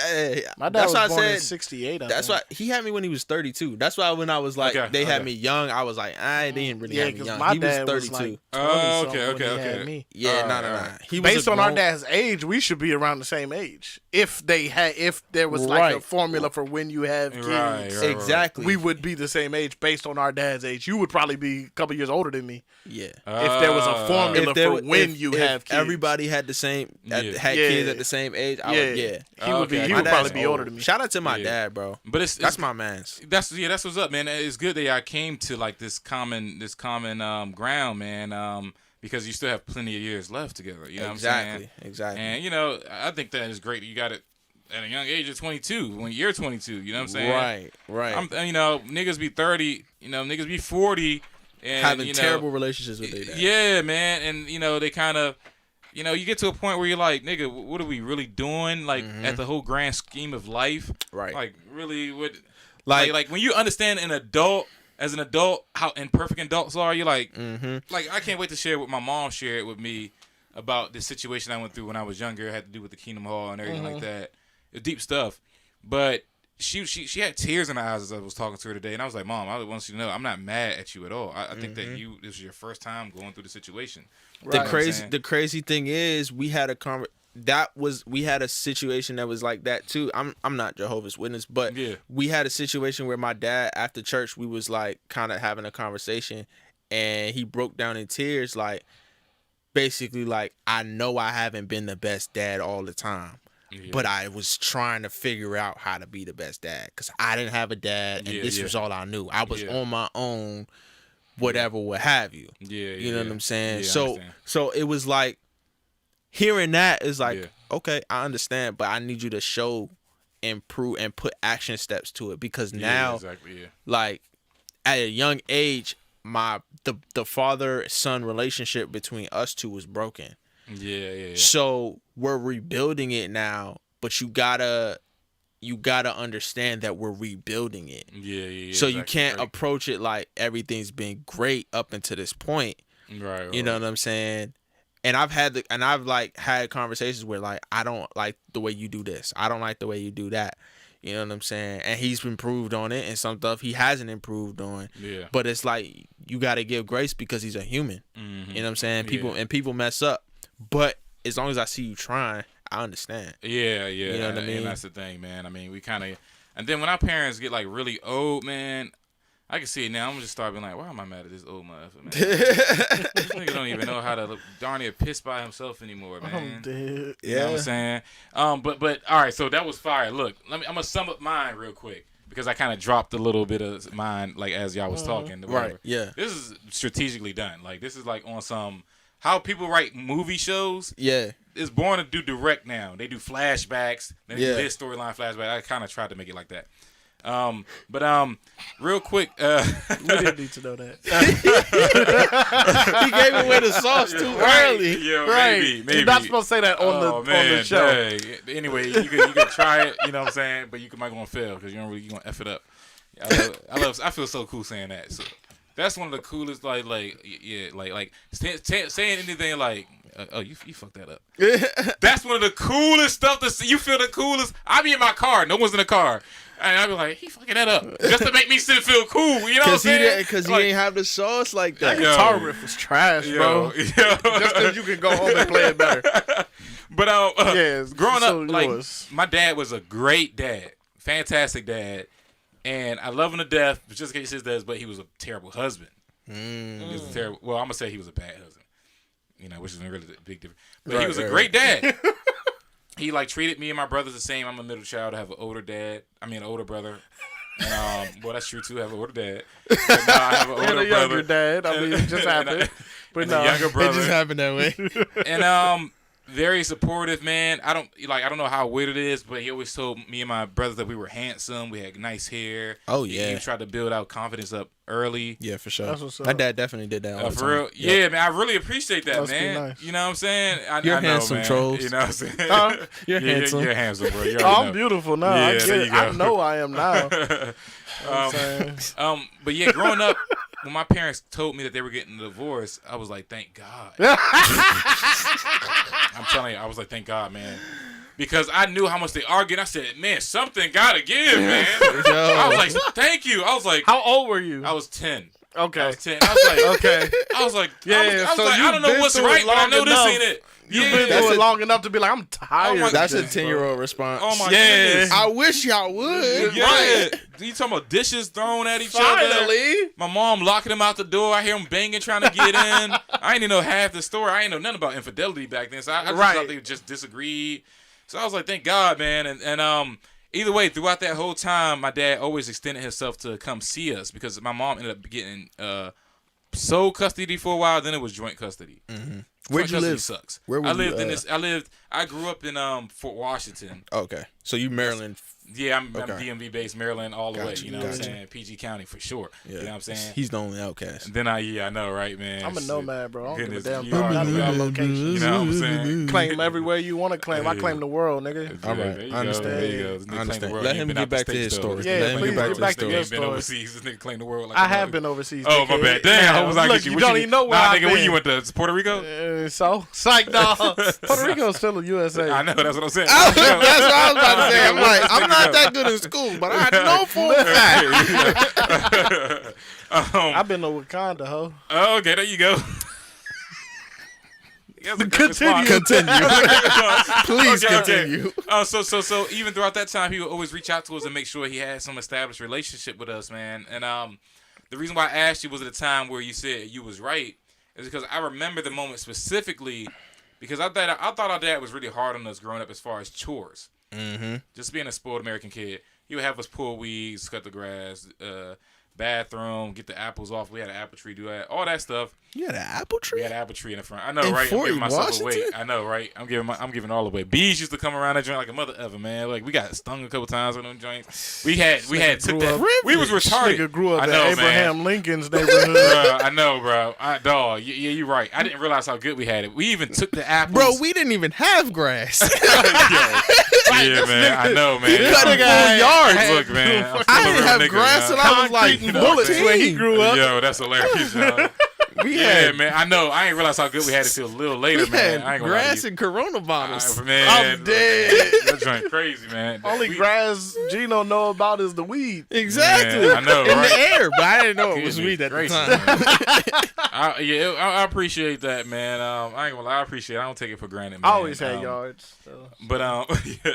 My dad that's was why I born in said 68. that's why he had me when he was 32. That's why when I was like, Okay, they had okay. me young, I was like, they didn't really have me young. my He was dad 32. was like 20 Oh, something okay, when he okay. had me. Yeah, no. He was Based a on our grown- dad's age, we should be around the same age. If there was like a Right. formula for when you have kids, Right. Exactly. we would be the same age based on our dad's age. You would probably be a couple years older than me Yeah. if there was a formula for when you have kids. Everybody had the same had Yeah. kids at the same age. I would, he Oh, would be. okay. He My would probably dad's be older than me. Shout out to my Yeah. dad, bro. But That's my man's. That's what's up, man. It's good that y'all came to like this common ground, man. Because you still have plenty of years left together. You know what I'm saying? Exactly. And I think that is great. You got it at a young age of 22. When you're 22, you know what I'm saying? Right. Niggas be 30. Niggas be 40. And Having terrible relationships with their dad. Yeah, man. And they kind of. You get to a point where you're like, nigga, what are we really doing? Like, at the whole grand scheme of life. Right. Like, really, what? Like- Like when you understand as an adult, how imperfect adults are, you're like, like, I can't wait to share what my mom shared with me about this situation I went through when I was younger. It had to do with the Kingdom Hall and everything like that. It's deep stuff. But she had tears in her eyes as I was talking to her today. And I was like, Mom, I want you to know I'm not mad at you at all. I think that this was your first time going through the situation. The crazy thing is, we had a situation that was like that too. I'm not Jehovah's Witness, but we had a situation where my dad, after church, we was like kind of having a conversation, and he broke down in tears, like basically like, I know I haven't been the best dad all the time. Yeah. But I was trying to figure out how to be the best dad, because I didn't have a dad, and this was all I knew. I was on my own, whatever, what have you. You know what I'm saying? Yeah, so it was like, hearing that is like, okay, I understand, but I need you to show, improve, and put action steps to it, because now, like, at a young age, the father-son relationship between us two was broken. So we're rebuilding it now, but you gotta understand that we're rebuilding it. So you can't approach it like everything's been great up until this point. Right. You know what I'm saying? And I've had conversations where like, I don't like the way you do this. I don't like the way you do that. You know what I'm saying? And he's improved on it, and some stuff he hasn't improved on. Yeah. But it's like, you got to give grace because he's a human. Mm-hmm. You know what I'm saying? People mess up, but as long as I see you trying, I understand. Yeah. You know what I mean? And that's the thing, man. I mean, we kind of, and then when our parents get like really old, man, I can see it now. I'm just start being like, why am I mad at this old motherfucker, man? This nigga don't even know how to look darn near piss by himself anymore, man. I'm dead. You know what I'm saying? But all right, so that was fire. Look, I'm gonna sum up mine real quick because I kind of dropped a little bit of mine like as y'all was talking. Right. Yeah. This is strategically done. Like this is like on some how people write movie shows. Yeah. It's born to do direct now. They do flashbacks. They do Yeah. this storyline flashback. I kind of tried to make it like that. But real quick, We didn't need to know that. He gave away the sauce too early. Yeah, Right. maybe. You're not supposed to say that on the show. Dang. Anyway, you can try it. You know what I'm saying? But you might gonna fail because you gonna f it up. I feel so cool saying that. So that's one of the coolest. Like saying anything like. Oh, you fucked that up. That's one of the coolest stuff to see. You feel the coolest. I be in my car. No one's in the car. And I be like, he fucking that up. Just to make me feel cool. You know what I'm saying? Because he ain't have the sauce like that. That guitar riff was trash, bro. Just because you can go home and play it better. But growing so up, like yours. my dad was a great dad, fantastic dad, and I love him to death. Just in case his dad, but he was a terrible husband. He was a terrible. Well, I'm gonna say he was a bad husband. You know, which is a really big difference. But he was a great dad. He like treated me and my brothers the same. I'm a middle child. I have an older brother. And well, that's true too. I have an older dad. But, no, I have an older And a brother. younger dad. I mean, it just happened. But and no. a younger brother. It just happened that way. And very supportive, man. I don't know how weird it is, but he always told me and my brothers that we were handsome. We had nice hair. Oh yeah. He tried to build our confidence up early. Yeah, for sure. That's what's up. My dad definitely did that all the For time. real, Yep. yeah, man. I really appreciate that, Must be man. nice. You know what I'm saying? You're I know, handsome, man. Trolls. You know what I'm saying? You're handsome. You're handsome, bro. You Oh, already I'm know. beautiful now. Yeah, I get there it. you I go. know I am now. You know what I'm saying? But yeah, growing up, when my parents told me that they were getting a divorce, I was like, thank God. I'm telling you, I was like, thank God, man. Because I knew how much they argued. I said, man, something gotta give, man. I was like, thank you. I was like, How old were you? I was 10. Okay. I was 10. I was like, Okay. I was like, Yeah, I was so like, I you've don't know been what's through it right, but I long know this enough. ain't it. You've been that's through it a- long enough to be like, I'm tired. my of That's a this, 10-year-old response. Oh my Yeah. goodness. I wish y'all would. Yeah. Right. You talking about dishes thrown at each other? Finally. My mom locking him out the door. I hear him banging, trying to get in. I ain't even know half the story. I ain't know nothing about infidelity back then. So I just thought they just disagreed. So I was like, thank God, man. And either way, throughout that whole time, my dad always extended himself to come see us because my mom ended up getting sole custody for a while. Then it was joint custody. Mm-hmm. Where'd you Joint custody live? Sucks. Where were I lived you, in this. I grew up in Fort Washington. Okay. So you Maryland. Yeah, I'm Okay. DMV based, Maryland, all the way. Gotcha, You know what I'm gotcha. saying? PG County for sure. Yeah. You know what I'm saying? He's the only outcast. And then I know, right, man? I'm a nomad, bro. I don't give a Goodness, damn you about are, none of man. y'all locations. You know what I'm saying? Claim everywhere you want to claim. I claim the world, nigga. All right. There you I understand. Go. There you go. This nigga I claim understand. the world. Let He ain't him been get out the back to States, his though. story. Yeah, Let him please get back get to back his to story. your Ain't been story. overseas. This nigga claim the world. Like I a have motherfucker. been overseas. Oh, my dickhead. bad. Damn. I was like, Look, you don't even know where Nah, I've nigga, when been. you went to Puerto Rico? So, psych, dog. Puerto Rico's still a USA. I know. That's what I'm saying. That's what I was about to say. I'm like, I'm not that good in school, but I know for a fact. I've been to Wakanda, ho. Oh, okay, there you go. Continue. Continue. Please continue. So even throughout that time, he would always reach out to us and make sure he had some established relationship with us, man. And the reason why I asked you was at a time where you said you was right is because I remember the moment specifically because I thought our dad was really hard on us growing up as far as chores. Mm-hmm. Just being a spoiled American kid, he would have us pull weeds, cut the grass, bathroom, get the apples off. We had an apple tree, do that, all that stuff. You had an apple tree? We had an apple tree in the front. I know, In right? Fort I'm giving myself Washington? away. I know, right? I'm giving all away. Bees used to come around that joint like a mother ever, man. Like we got stung a couple times on them joints. We had took that. We was retarded. Nigga grew up I know, in Abraham man. Lincoln's neighborhood. Bruh, I know, bro. Dog, yeah, you're right. I didn't realize how good we had it. We even took the apples. Bro, we didn't even have grass. yeah, man. I know, man. We got a full yard. Look, man. I'm I still a didn't real have nigga, grass yo. till I was like Concrete and bullets 14. where he grew up. Yo, that's hilarious, yo. We Yeah, man. I know. I ain't realize how good we had it till a little later, man. I ain't gonna lie to grass you. and Corona bottles. Man, I'm dead. That joint crazy, man. Only grass Gino know about is the weed. Exactly. Man, I know, In right? the air, but I didn't know it was Goodness weed at the gracious, time. I appreciate that, man. I ain't gonna lie. I appreciate it. I don't take it for granted, man. I always had yards. So. But yeah.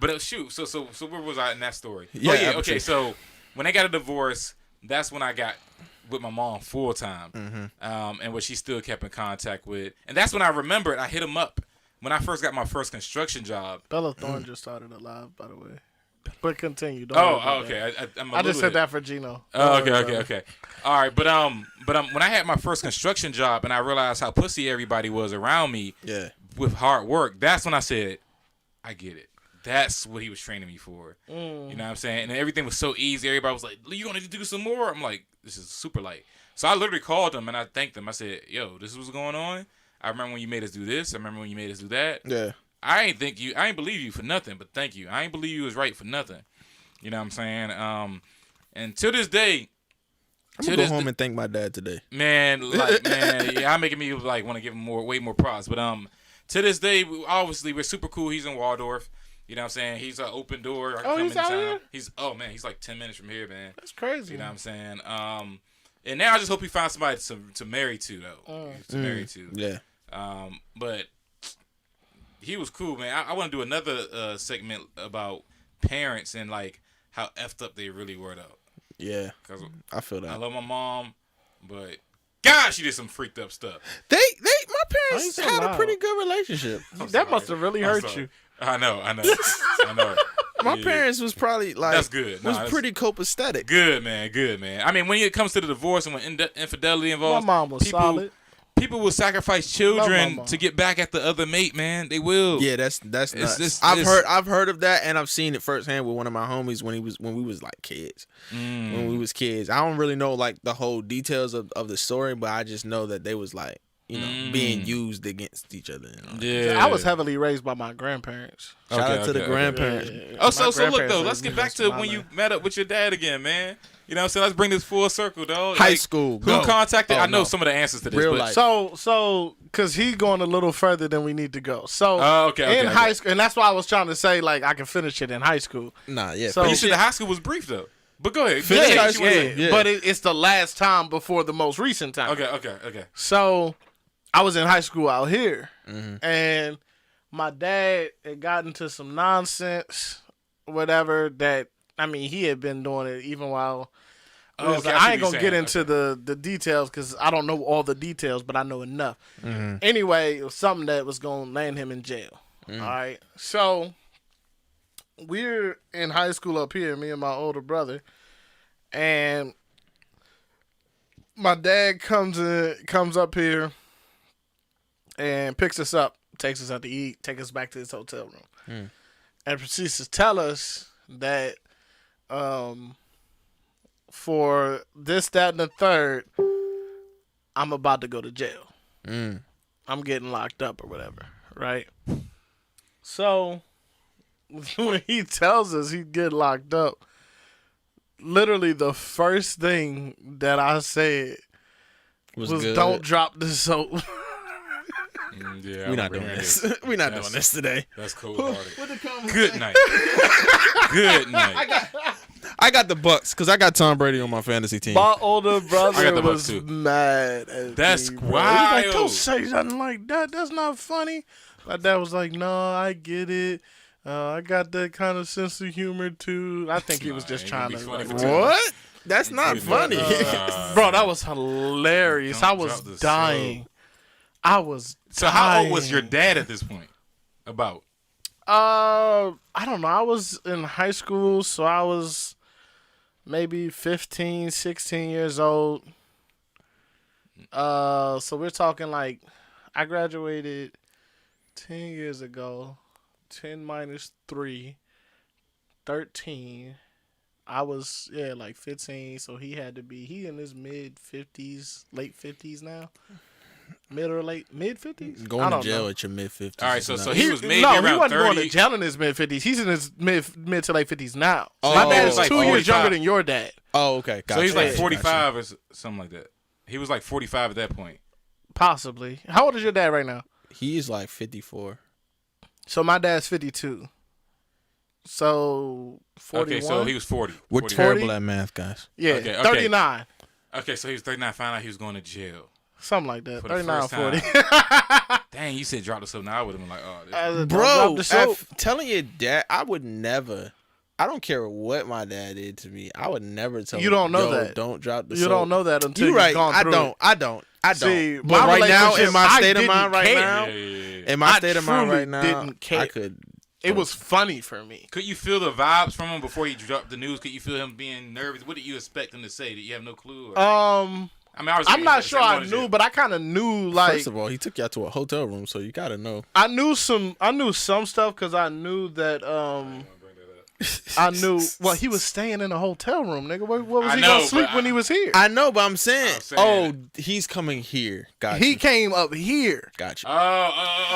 But shoot. So where was I in that story? Yeah, Oh yeah. Okay. So when I got a divorce, that's when I got with my mom full time, and what she still kept in contact with, and that's when I remembered I hit him up when I first got my first construction job. Bella Thorne just started a live, by the way. But continue. Don't worry about Okay. that. I just said that for Gino. Oh, okay. All right, but when I had my first construction job and I realized how pussy everybody was around me, with hard work, that's when I said, I get it. That's what he was training me for. You know what I'm saying? And everything was so easy. Everybody was like, you gonna need to do some more? I'm like, this is super light. So I literally called them and I thanked them. I said, yo, this is what's going on. I remember when you made us do this. I remember when you made us do that. Yeah. I ain't believe you for nothing, but thank you. I ain't believe you was right for nothing. You know what I'm saying? And to this day, I'm gonna go home and thank my dad today. Man, I'm making me like want to give him way more props. But to this day, obviously we're super cool. He's in Waldorf. You know what I'm saying? He's an open door. He's out here? He's like 10 minutes from here, man. That's crazy. You know what I'm saying? And now I just hope he finds somebody to marry to though. To marry to. Yeah. But he was cool, man. I want to do another segment about parents and like how effed up they really were though. Yeah. Cause I feel that. I love my mom, but God, she did some freaked up stuff. My parents had a pretty good relationship. That must have really hurt you. I know. My parents was probably like that's good. Was pretty copacetic. Good man. I mean, when it comes to the divorce and when infidelity involves, my mom was solid. People will sacrifice children to get back at the other mate, man. They will. Yeah, that's nuts. I've heard of that, and I've seen it firsthand with one of my homies when we was like kids. When we was kids, I don't really know like the whole details of the story, but I just know that they was like being used against each other. Yeah, I was heavily raised by my grandparents. Shout out to the grandparents. Oh, so look though, let's get back to when you met up with your dad again, man. You know what I'm saying? Let's bring this full circle, dog. High school. Who contacted? I know some of the answers to this. Real but life. So, because he's going a little further than we need to go. So, okay, high school, and that's why I was trying to say, like, I can finish it in high school. Nah, yeah. So, but you said the high school was brief, though. But go ahead. Yeah. But it's the last time before the most recent time. Okay. So, I was in high school out here, and my dad had gotten into some nonsense, whatever, that, I mean, he had been doing it even while... I ain't gonna get into the details because I don't know all the details, but I know enough. Anyway, it was something that was gonna land him in jail. All right, so we're in high school up here, me and my older brother, and my dad comes up here and picks us up, takes us out to eat, takes us back to his hotel room, and proceeds to tell us that for this, that, and the third, I'm about to go to jail. I'm getting locked up or whatever, right? So, when he tells us he's getting locked up, literally the first thing that I said was don't drop the soap. Yeah, we're not doing this. We're not doing this today. That's cold-hearted. Good night. Good night. I got the Bucks because I got Tom Brady on my fantasy team. My older brother was mad at That's me, wild. He's like, don't say something like that. That's not funny. My dad was like, no, I get it. I got that kind of sense of humor too. I think he was just trying to. Like, what? That's not funny. Bro, that was hilarious. I was dying. I was So how old was your dad at this point? About? I don't know. I was in high school, so I was maybe 15, 16 years old. So we're talking like I graduated 10 years ago. 10 minus 3, 13. I was, like 15, so he in his mid-50s, late 50s now. Mid or late mid-50s? Going to jail at your mid-50s. All right, so he was maybe around 30. No, he wasn't 30. going to jail in his mid-50s. He's in his mid to late 50s now. Oh, my dad is like 2 years younger than your dad. Oh, okay. Gotcha. So he's like 45 or something like that. He was like 45 at that point. Possibly. How old is your dad right now? He's like 54. So my dad's 52. So 41. Okay, so he was 40. We're 40. terrible at math, guys. Yeah, Okay. 39. Okay, so he was 39. Found out he was going to jail. Something like that. For the 39, first 40. Dang, you said drop the soap. Now I would have been like, oh, this Bro, the soap. telling your dad, I would never. I don't care what my dad did to me. I would never tell him. You don't know "Yo, that. Don't drop the soap. You don't know that until You're right. gone I through don't. it. I don't. See, But my right now, relationship, in my I state of didn't mind right care. now, Yeah. in my I state of mind truly right now, didn't care. I could. It was funny for me. Could you feel the vibes from him before he dropped the news? Could you feel him being nervous? What did you expect him to say? Did you have no clue? Or? I mean, obviously, I'm not sure I knew, but I kind of knew. Like, First of all, he took y'all to a hotel room, so you gotta know. I knew some stuff because I knew that. I knew. Well, he was staying in a hotel room, nigga. What was he gonna sleep when he was here? I know, but I'm saying, I'm saying he's coming here. Gotcha. He came up here. Gotcha.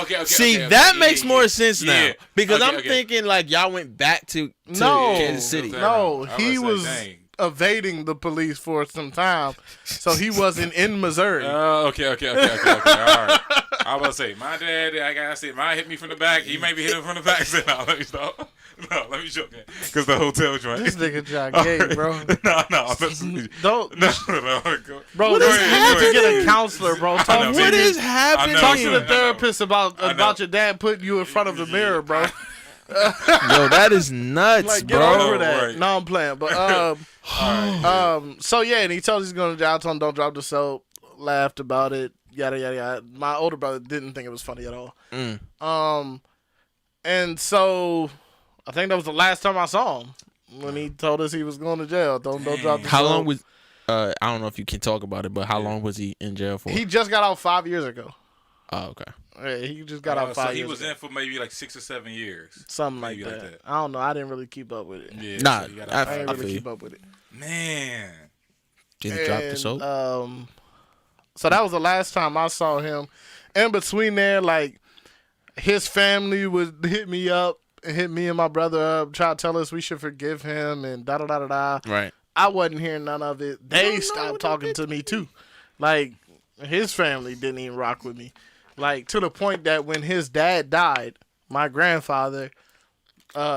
Okay. See, okay, that okay. makes Yeah, more yeah. sense now Yeah. because Okay, I'm okay. thinking like y'all went back to No, Kansas City. Okay. no, I he was was like, dang. evading the police for some time, so he wasn't in Missouri. Okay. All right. I was about to say, my dad, like I said, mine hit me from the back. He may be hitting from the back. So no, let me stop. No, let me joke. Because the hotel joint. This nigga John gay, bro. No. Don't, No. bro. What This is you have to get a happening? counselor, bro. know, Talk, What baby. is I happening? know, talk to I the know. therapist about I know. your dad putting you in front of the mirror, bro. Yo, that is nuts, Like, get bro. over that. Right. No, I'm playing, but so yeah, and he told he's going to jail. I told him don't drop the soap. Laughed about it. Yada yada yada. My older brother didn't think it was funny at all. And so I think that was the last time I saw him when he told us he was going to jail. Don't drop the How soap. long was? I don't know if you can talk about it, but how long was he in jail for? He just got out 5 years ago. Oh, okay. Yeah, he just got out 5 So years he was ago. in for maybe like 6 or 7 years. Something like maybe that. like that. I don't know. I didn't really keep up with it. Yeah. Nah, so he got I out I didn't I really feel keep you. up with it. Man. Did he drop the And, soap? So that was the last time I saw him. In between there, like, his family would hit me up and hit me and my brother up, try to tell us we should forgive him and da-da-da-da-da. Right. I wasn't hearing none of it. They stopped talking to me, too. Like, his family didn't even rock with me. Like, to the point that when his dad died, my grandfather,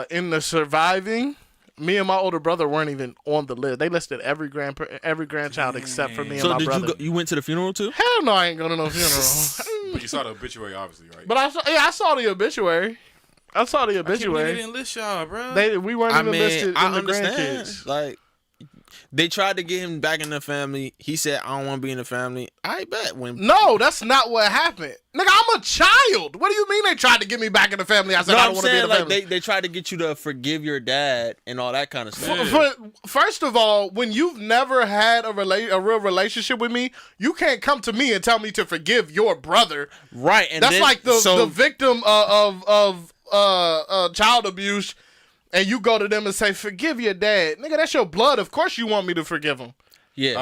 in the surviving, me and my older brother weren't even on the list. They listed every grandchild except for me and So my did brother. you went to the funeral too? Hell no, I ain't going to no funeral. But you saw the obituary, obviously, right? But I saw the obituary. I saw the They obituary. didn't list y'all, bro. We weren't even listed in I the understand. grandkids. Like, they tried to get him back in the family. He said, "I don't want to be in the family." I bet when. No, that's not what happened. Nigga, I'm a child. What do you mean they tried to get me back in the family? I said No, I I'm don't want to be in saying the like family. they tried to get you to forgive your dad and all that kind of stuff. First of all, when you've never had a real relationship with me, you can't come to me and tell me to forgive your brother. Right, and That's then, like the so, victim of child abuse, and you go to them and say, "Forgive your dad." Nigga, that's your blood. Of course you want me to forgive him. yeah,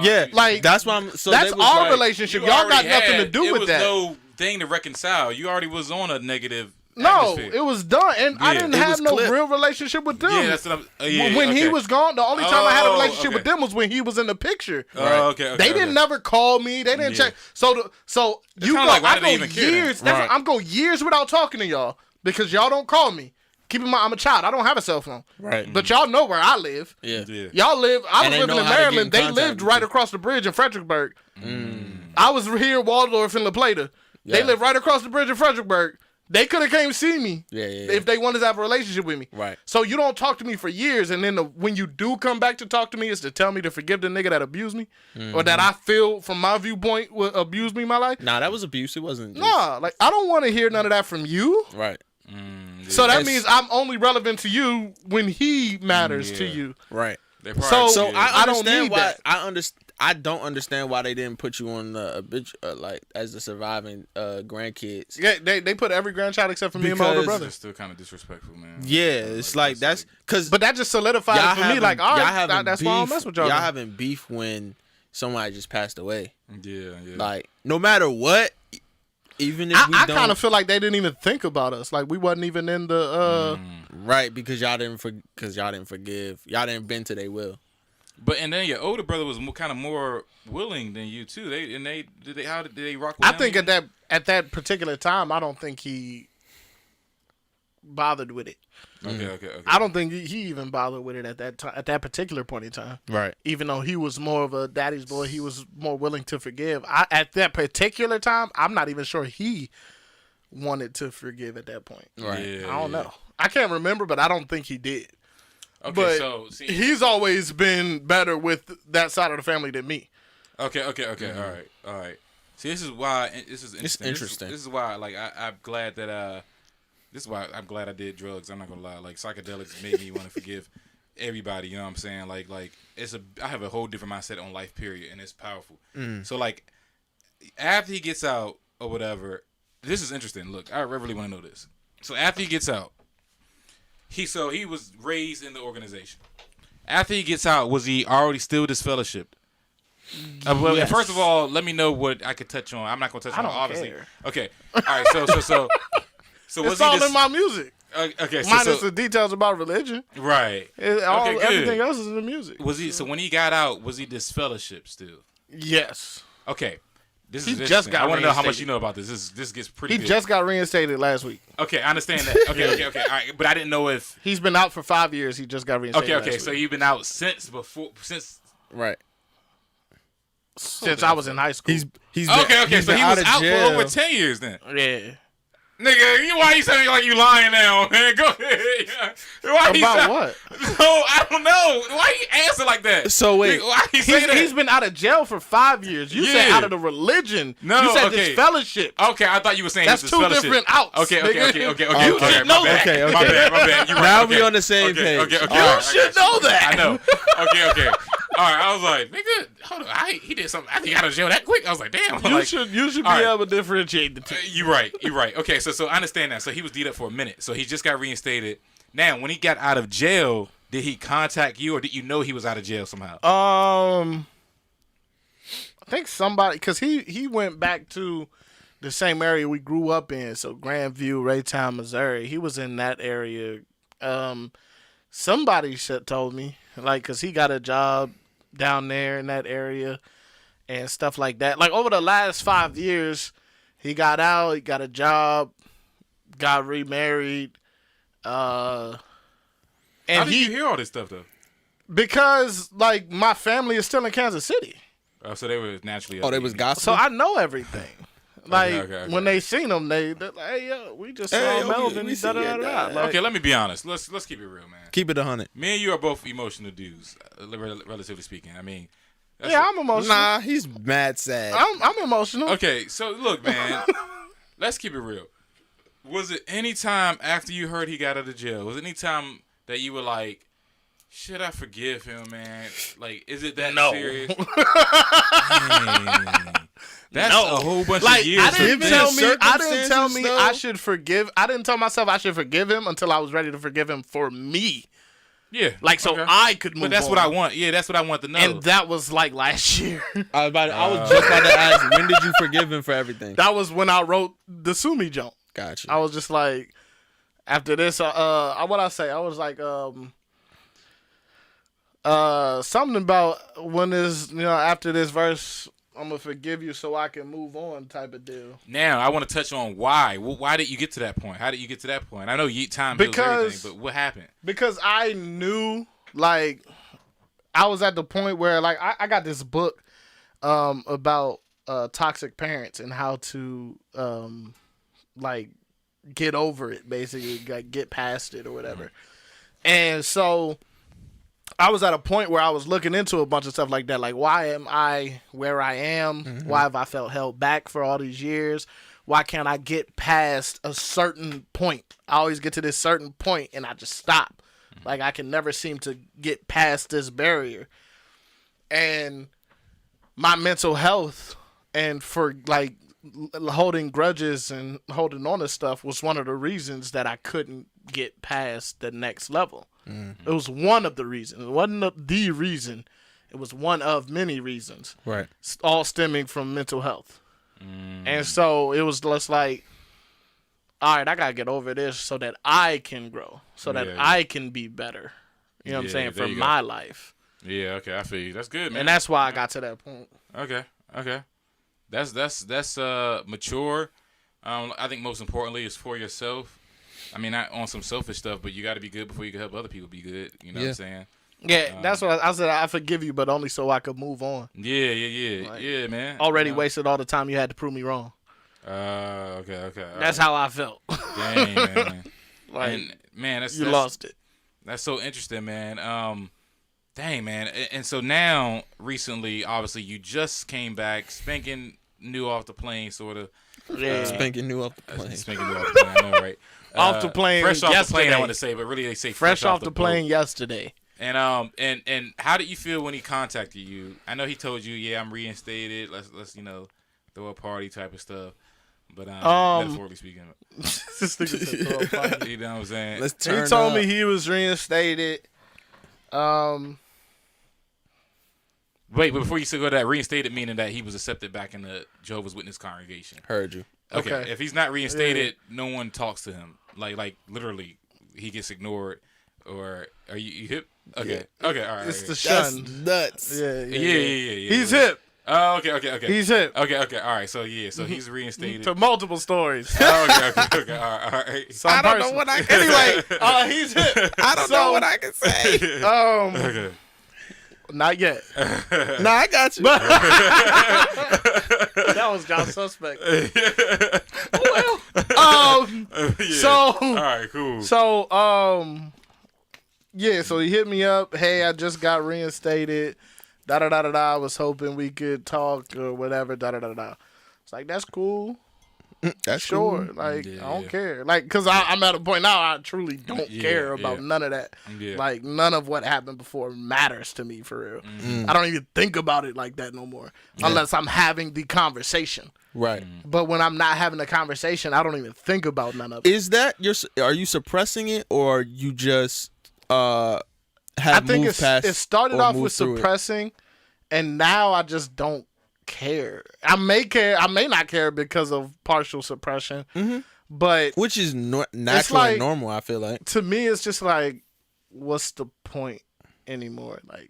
Yeah, like that's why I'm. So that's they was our like, relationship. You Y'all got already nothing to had- do with that. It was no thing to reconcile. You already was on a negative No, atmosphere. it was done, and I Yeah, didn't it have was no clipped. real relationship with them. Yeah, that's what I'm... When he was gone, the only time I had a Oh, relationship with okay. them was when he was in the picture. Oh, okay. They didn't never call me. They didn't Yeah. check. So you go. kinda like, why I did go they even care then? years. That's Right. I'm go years without talking to y'all because y'all don't call me. Keep in mind, I'm a child. I don't have a cell phone. Right. But y'all know where I live. Yeah. Yeah. Y'all live. I And was they living know in how to get in Maryland. They contact lived with right you. across the bridge in Fredericksburg. I was here in Waldorf in La Plata. They Yeah. live right across the bridge in Fredericksburg. They could have came see me. Yeah. If they wanted to have a relationship with me. Right. So you don't talk to me for years, and then when you do come back to talk to me, it's to tell me to forgive the nigga that abused me, or that I feel, from my viewpoint, abused me in my life. Nah, that was abuse. It wasn't. Just, Nah, like I don't want to hear none of that from you. Right. So that That's- means I'm only relevant to you when he matters to Yeah. you. Right. They probably- So- So yeah. I don't understand need why that. I don't understand why they didn't put you on the like as the surviving grandkids. Yeah, they put every grandchild except for me and my older Because- brother. It's still kind of disrespectful, man. Yeah, it's like that's because But that just solidified it for me. Like, all right, that's why I don't mess with y'all. Y'all having beef when somebody just passed away. Yeah. Like no matter what, even if we I don't, kind of feel like they didn't even think about us. Like we wasn't even in the. right because y'all didn't forgive. Y'all didn't bend to their will. And then your older brother was kind of more willing than you too. How did they rock with him? I think at that particular time, I don't think he bothered with it. Okay. I don't think he even bothered with it at that time, at that particular point in time. Right. Even though he was more of a daddy's boy, he was more willing to forgive. At that particular time, I'm not even sure he wanted to forgive at that point. Right. Yeah, I don't know. I can't remember, but I don't think he did. Okay, but so see, he's always been better with that side of the family than me. Okay. All right. See, this is why this is It's interesting. interesting. This is why, like, I'm glad that this is why I'm glad I did drugs. I'm not gonna lie. Like, psychedelics made me want to forgive everybody. You know what I'm saying? Like I have a whole different mindset on life. Period, and it's powerful. So like, after he gets out or whatever, this is interesting. Look, I really want to know this. So after he gets out, he was raised in the organization. After he gets out, was he already still disfellowshipped? Well, Yes. first of all, let me know what I could touch on. I'm not gonna touch on don't obviously. care. Okay. All right. So was It's he all in my music. okay. Minus the details about religion. Right. Good. Everything else is in the music. Was he? So when he got out, was he disfellowshipped still? Yes. Okay. This He is just interesting. got I want to know how much reinstated. you know about this. This gets pretty. He good. just got reinstated last week. Okay, I understand that. Okay. All right, but I didn't know if. He's been out for 5 years. He just got reinstated. Okay. last So week. you've been out since. Right. Since I was in high school. He's Okay. he's So been he was of out jail. for over 10 years then. Yeah. Nigga, why you saying like you lying now, man? Go ahead. Why he About sound- what? No, I don't know. Why you answer like that? So wait. Nigga, why you say that? He's been out of jail for 5 years. You said Yeah. out of the religion. No, you said okay. this fellowship. Okay, I thought you were saying That's this two fellowship. different outs. Okay. nigga. You You okay, should my know bad. that. Okay. My bad. You right. Now okay. we on the same page. Okay. All All You right, should know that. I know. Okay. All right, I was like, nigga, hold on. He did something. I think he got out of jail that quick. I was like, damn. You should be all right. able to differentiate the two. You're right. Okay, so I understand that. So he was D'd up for a minute. So he just got reinstated. Now, when he got out of jail, did he contact you, or did you know he was out of jail somehow? I think somebody, because he went back to the same area we grew up in, so Grandview, Raytown, Missouri. He was in that area. Somebody told me, like, because he got a job down there in that area and stuff like that. Like, over the last 5 years, he got out, he got a job, got remarried. How And did you hear all this stuff, though? because, like, my family is still in Kansas City. So they were naturally. Oh, they was gossiping. So I know everything. Like, okay. when they seen him, they're like, hey, yo, we just saw Hey, Melvin. we see it, Like, Okay, let me be honest. Let's keep it real, man. Keep it 100. Me and you are both emotional dudes, relatively speaking. I mean, that's yeah, I'm emotional. Nah, he's mad sad. I'm emotional. Okay, so look, man. Let's keep it real. Was it any time after you heard he got out of jail? Was it any time that you were like, should I forgive him, man? Like, is it that No. serious? Dang. That's No. a whole bunch Like, of years. I didn't Given tell the me circumstances, though? I should forgive. I didn't tell myself I should forgive him until I was ready to forgive him for me. Yeah. Like, so okay. I could move But that's on. what I want. Yeah, that's what I want to know. And that was like last year. I was just about to ask, when did you forgive him for everything? That was when I wrote the Sue Me jump. Gotcha. I was just like, after this, what I say? I was like, something about when this, after this verse, I'm gonna forgive you so I can move on, type of deal. Now, I want to touch on why. Why did you get to that point? How did you get to that point? I know time heals everything, but what happened? Because I knew, like, I was at the point where, like, I got this book about toxic parents and how to, like, get over it, basically, like, get past it or whatever. And so I was at a point where I was looking into a bunch of stuff like that. Like, why am I where I am? Mm-hmm. Why have I felt held back for all these years? Why can't I get past a certain point? I always get to this certain point and I just stop. Mm-hmm. Like, I can never seem to get past this barrier. And my mental health and for, like, holding grudges and holding on to stuff was one of the reasons that I couldn't get past the next level. Mm-hmm. It was one of the reasons. It wasn't the reason. It was one of many reasons. Right. All stemming from mental health. And so it was just like, all right, I got to get over this so that I can grow, so that I can be better. You know what I'm saying? For my life. Yeah, okay, I feel you. That's good, man. And that's why I got to that point. Okay. That's mature. I think most importantly is for yourself. I mean, not on some selfish stuff, but you got to be good before you can help other people be good. You know what I'm saying? Yeah, that's what I said. I forgive you, but only so I could move on. Yeah, Like, yeah, man. Already wasted all the time you had to prove me wrong. Okay. That's how I felt. Dang, man. Like, and, man, that's lost it. That's so interesting, man. Dang, man. And so now, recently, obviously, you just came back, spanking new off the plane, sort of. Yeah. Spanking new off the plane. Spanking new off the plane, I know, right? Off the plane fresh yesterday. off the plane, I want to say, but really they say fresh off the boat. plane yesterday. And how did you feel when he contacted you? I know he told you, yeah, I'm reinstated. Let's throw a party type of stuff. But metaphorically speaking, This nigga said throw a party. you know what I'm saying? Let's turn He told up. me he was reinstated. Wait, but before you still go to that, reinstated meaning that he was accepted back in the Jehovah's Witness congregation. Heard you. Okay. If he's not reinstated, no one talks to him. Like literally, he gets ignored. Or are you hip? Okay. Yeah. Okay. All right. It's the That's shunned. nuts. Yeah. Yeah. He's hip. Oh, okay. He's hip. Okay. All right. So he's reinstated. To multiple stories. Oh, okay. All right. Some I don't know person. what I can Anyway, he's hip. I don't know what I can say. Okay. Not yet. No, I got you. That was John's suspect. Yeah. So, all right, cool. So, yeah, so he hit me up. Hey, I just got reinstated. I was hoping we could talk or whatever. It's like, that's cool. That's Sure. cool. Like, Yeah. I don't care. Like, because I'm at a point now I truly don't Yeah, care about yeah. none of that. Yeah. Like, none of what happened before matters to me for real. Mm-hmm. I don't even think about it like that no more. Unless I'm having the conversation. Right. But when I'm not having a conversation, I don't even think about none of it. Is that are you suppressing it or you just have I think moved past it started or off moved with through it? suppressing, and now I just don't care. I may care. I may not care because of partial suppression, but Which is natural like- and normal, I feel like. to me, it's just like, what's the point anymore? Like,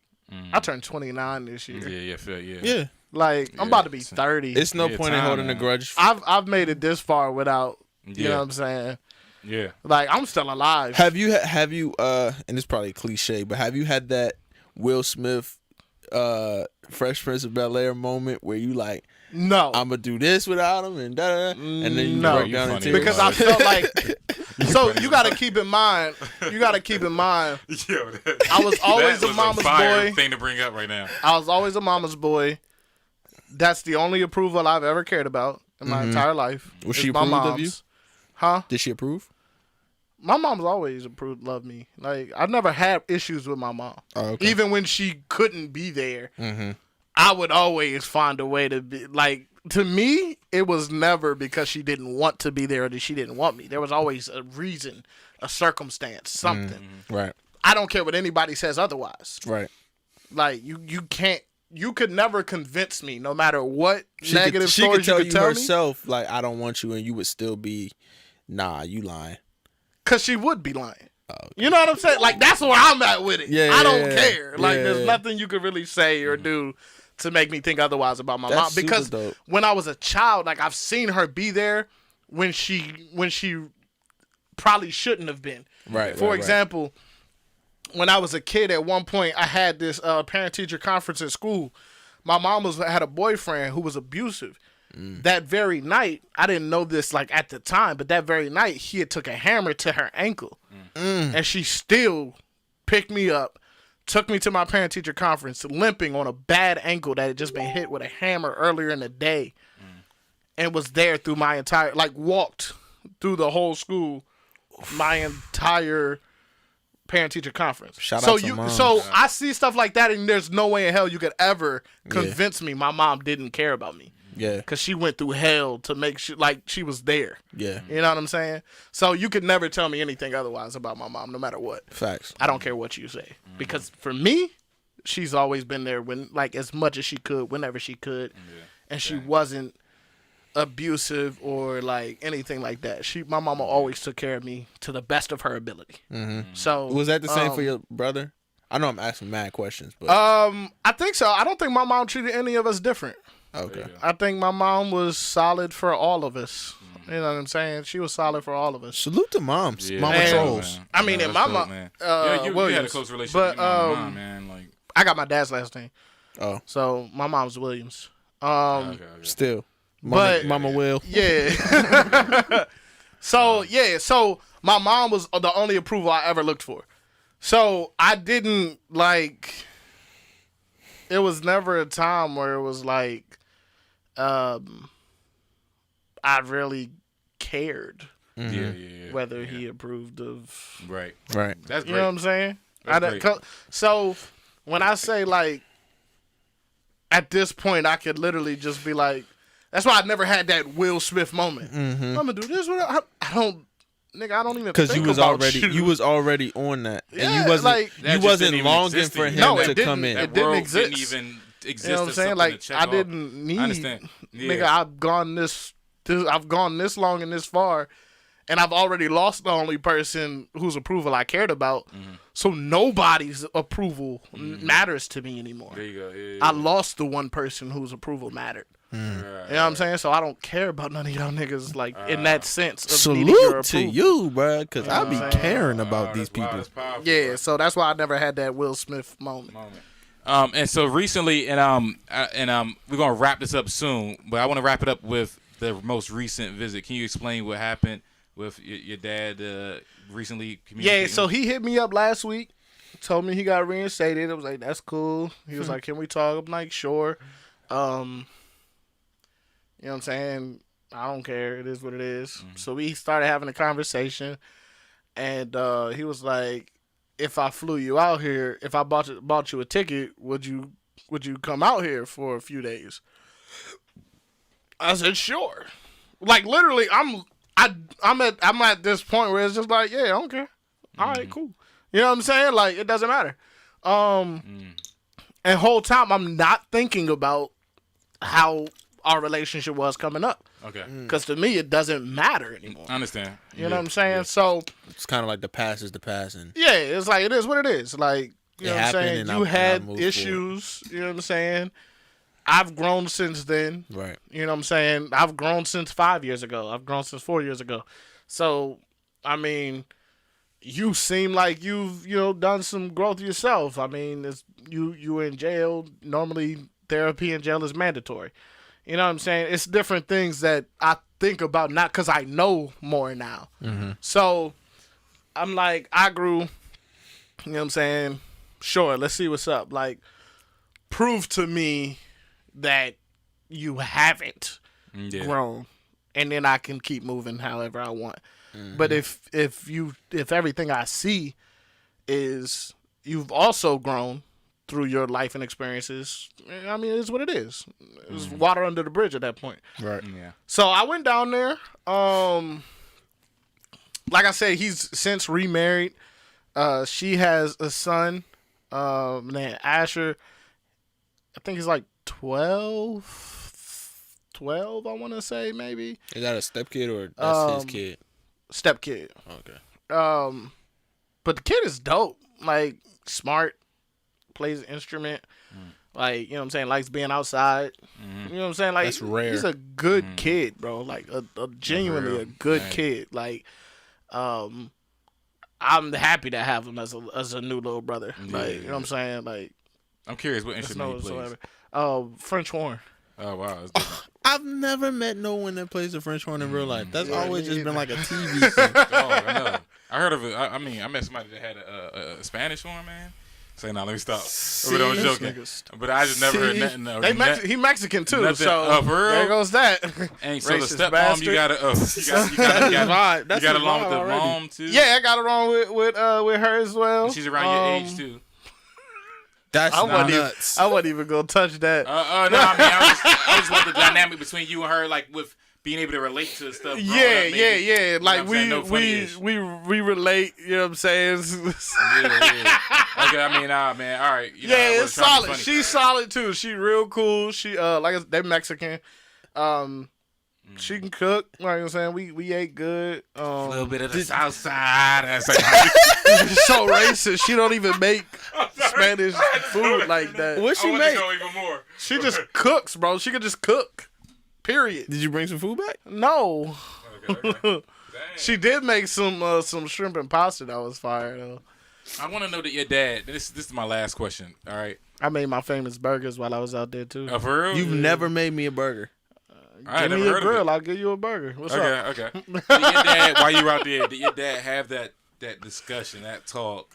I turned 29 this year. Yeah. Yeah. Like, I'm about to be 30. It's no Yeah, point in time, holding a man. grudge. I've made it this far without, you know Yeah. what I'm saying? Yeah. Like, I'm still alive. Have you and it's probably cliche, but have you had that Will Smith Fresh Prince of Bel-Air moment where you like, No. I'm gonna do this without him and and then you No. break down You in funny. tears? because I felt like, so you got to keep in mind, Yo, I was always that a mama's fire boy. thing to bring up right now. I was always a mama's boy. That's the only approval I've ever cared about in my entire life. Was is she my approved of you? mom's. Huh? Did she approve? My mom's always loved me. Like, I never had issues with my mom. Oh, okay. Even when she couldn't be there, I would always find a way to be, like, to me, it was never because she didn't want to be there or that she didn't want me. There was always a reason, a circumstance, something. Right. I don't care what anybody says otherwise. Right. Like, you could never convince me, no matter what negative she stories could tell you could tell me. herself, like, I don't want you, and you would still be, nah, you lying. Because she would be lying. Oh, okay. You know what I'm saying? Like, that's where I'm at with it. Yeah, I don't yeah, care. Like, yeah. there's nothing you could really say or do to make me think otherwise about my That's mom. super Because dope. when I was a child, like, I've seen her be there when she probably shouldn't have been. Right. For right, example, when I was a kid, at one point, I had this parent-teacher conference at school. My mom had a boyfriend who was abusive. That very night, I didn't know this like at the time, but that very night, he had took a hammer to her ankle. And she still picked me up, took me to my parent-teacher conference, limping on a bad ankle that had just been hit with a hammer earlier in the day. And was there through my entire, like, walked through the whole school, my entire parent-teacher conference. Shout out to moms. So I see stuff like that, and there's no way in hell you could ever convince me my mom didn't care about me. Yeah. Because she went through hell to make sure, like, she was there. Yeah. You know what I'm saying? So you could never tell me anything otherwise about my mom, no matter what. Facts. I don't care what you say. Because for me, she's always been there when, like, as much as she could, whenever she could. And she wasn't abusive or, like, anything like that. My mama always took care of me to the best of her ability. So Was that the same for your brother? I know I'm asking mad questions, but I think so. I don't think my mom treated any of us different. okay. I think my mom was solid for all of us. You know what I'm saying? She was solid for all of us. Salute to moms, Yeah, Mama man. Toles. I mean, Yeah, and that's mama, dope, man. Yeah, you had a Williams. close relationship But, with your mom, man. Like, I got my dad's last name, Oh, so my mom's Williams. okay. still, But- Mama Will. Yeah. So my mom was the only approval I ever looked for. So I didn't like. It was never a time where it was like, I really cared Yeah. whether he approved of. Right. Right. That's You great. know what I'm saying? That's great. So when I say like, at this point, I could literally just be like, that's why I never had that Will Smith moment. I'm gonna do this. I don't, nigga. I don't even Because think you was about already you. was already on that, and Yeah, you wasn't like- That just wasn't didn't even longing exist for in him you. No, it to didn't. come in. It That didn't world exist. didn't even exist. You know what I'm as saying? something Like to check I off. didn't need. I understand. Yeah. Nigga, I've gone this. I've gone this long and this far, and I've already lost the only person whose approval I cared about. So nobody's approval matters to me anymore. There you go. Yeah. I lost the one person whose approval mattered. Right, You know what I'm saying? So I don't care about none of y'all niggas like in that sense. Of needing your Salute to approval. you, bro, because I know be what I'm saying? caring about Wow, these that's- wow, people. that's powerful, Yeah, bro. so that's why I never had that Will Smith moment. And so recently, and we're gonna wrap this up soon, but I want to wrap it up with the most recent visit. Can you explain what happened with your dad recently? Yeah, so he hit me up last week, told me he got reinstated. I was like, that's cool. He was like, can we talk? I'm like, sure. You know what I'm saying? I don't care. It is what it is. So we started having a conversation, and he was like, if I flew you out here, if I bought you a ticket, would you come out here for a few days? I said, sure. Like literally, I'm at this point where it's just like, yeah, I don't care. All right, cool. You know what I'm saying? Like it doesn't matter. And whole time I'm not thinking about how our relationship was coming up. Okay. Because to me, it doesn't matter anymore. I understand. You know what I'm saying? So, It's kind of like the past is the past, and yeah, it's like, it is what it is. Like, you It know what I'm happened, saying? and You I had moved issues, you know what I'm saying? I've grown since then. right. You know what I'm saying? I've grown since 5 years ago. I've grown since 4 years ago. So, I mean, you seem like you've, done some growth yourself. I mean, you were in jail. Normally, therapy in jail is mandatory. You know what I'm saying? It's different things that I think about, not because I know more now. So, I'm like, I grew, you know what I'm saying? Sure, let's see what's up. Like, prove to me that you haven't grown, and then I can keep moving however I want. But if everything I see is you've also grown through your life and experiences, I mean, it's what it is. It's water under the bridge at that point. Right. Yeah. So I went down there. Like I said, he's since remarried. She has a son named Asher. I think he's like 12, I want to say, maybe. Is that a step kid or that's his kid? Step kid. Okay. But the kid is dope. Like, smart, plays an instrument. Like, you know what I'm saying? Likes being outside. You know what I'm saying? Like, That's rare. He's a good kid, bro. Like, a genuinely a good kid. Like, I'm happy to have him as a new little brother. Like, you know what I'm saying? Like, I'm curious what that's instrument no he plays. whatsoever. French horn. Oh wow. That's different. I've never met no one that plays the French horn in real life. That's Yeah, always me just been either. like a TV thing. Oh, I know. I heard of it. I mean, I met somebody that had a Spanish horn, man. Say, nah, let me stop. But I was this joking. nigga's- But I just never heard See? nothing. He Mexican too, nothing- so oh, for real? there goes that. And so the Racist stepmom, bastard. you got That's you got his along with vibe the already. mom too. Yeah, I got along with her as well. She's around your age too. That's I wasn't, nuts. I wasn't even gonna touch that. No, I mean, I just want the dynamic between you and her, like with being able to relate to stuff. growing up, maybe. Yeah. Like what I'm saying? No funny-ish. we relate. You know what I'm saying? Yeah. Okay, I mean, man. All right. You know, I Yeah, wasn't it's trying to be solid. funny. She's solid too. She real cool. She like they're Mexican. She can cook. Like I'm saying, we ate good. a little bit of the south side. That's like, She's so racist. She don't even make Spanish food like that. What I she want to make? know even more. She just cooks, bro. She could just cook. Period. Did you bring some food back? No. Okay. Dang. She did make some shrimp and pasta that was fire though. I want to know that your dad. This is my last question. All right. I made my famous burgers while I was out there too. For real? You've never made me a burger. I Give never me a heard of grill, it. I'll give you a burger. What's up? Okay. Did your dad, while you were out there, did your dad have that discussion, that talk,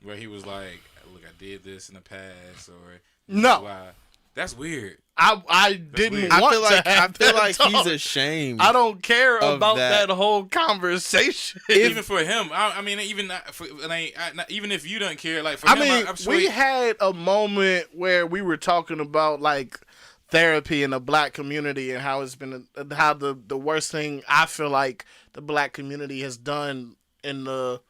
where he was like, "Look, I did this in the past," or No. why? That's weird. I didn't weird. want I feel like to have that he's talk. ashamed. I don't care of about that. that whole conversation. Even for him, I mean, even not for, even if you don't care, like for I him, mean, I'm sure we had a moment where we were talking about like therapy in the black community and how it's been how the worst thing I feel like the black community has done in the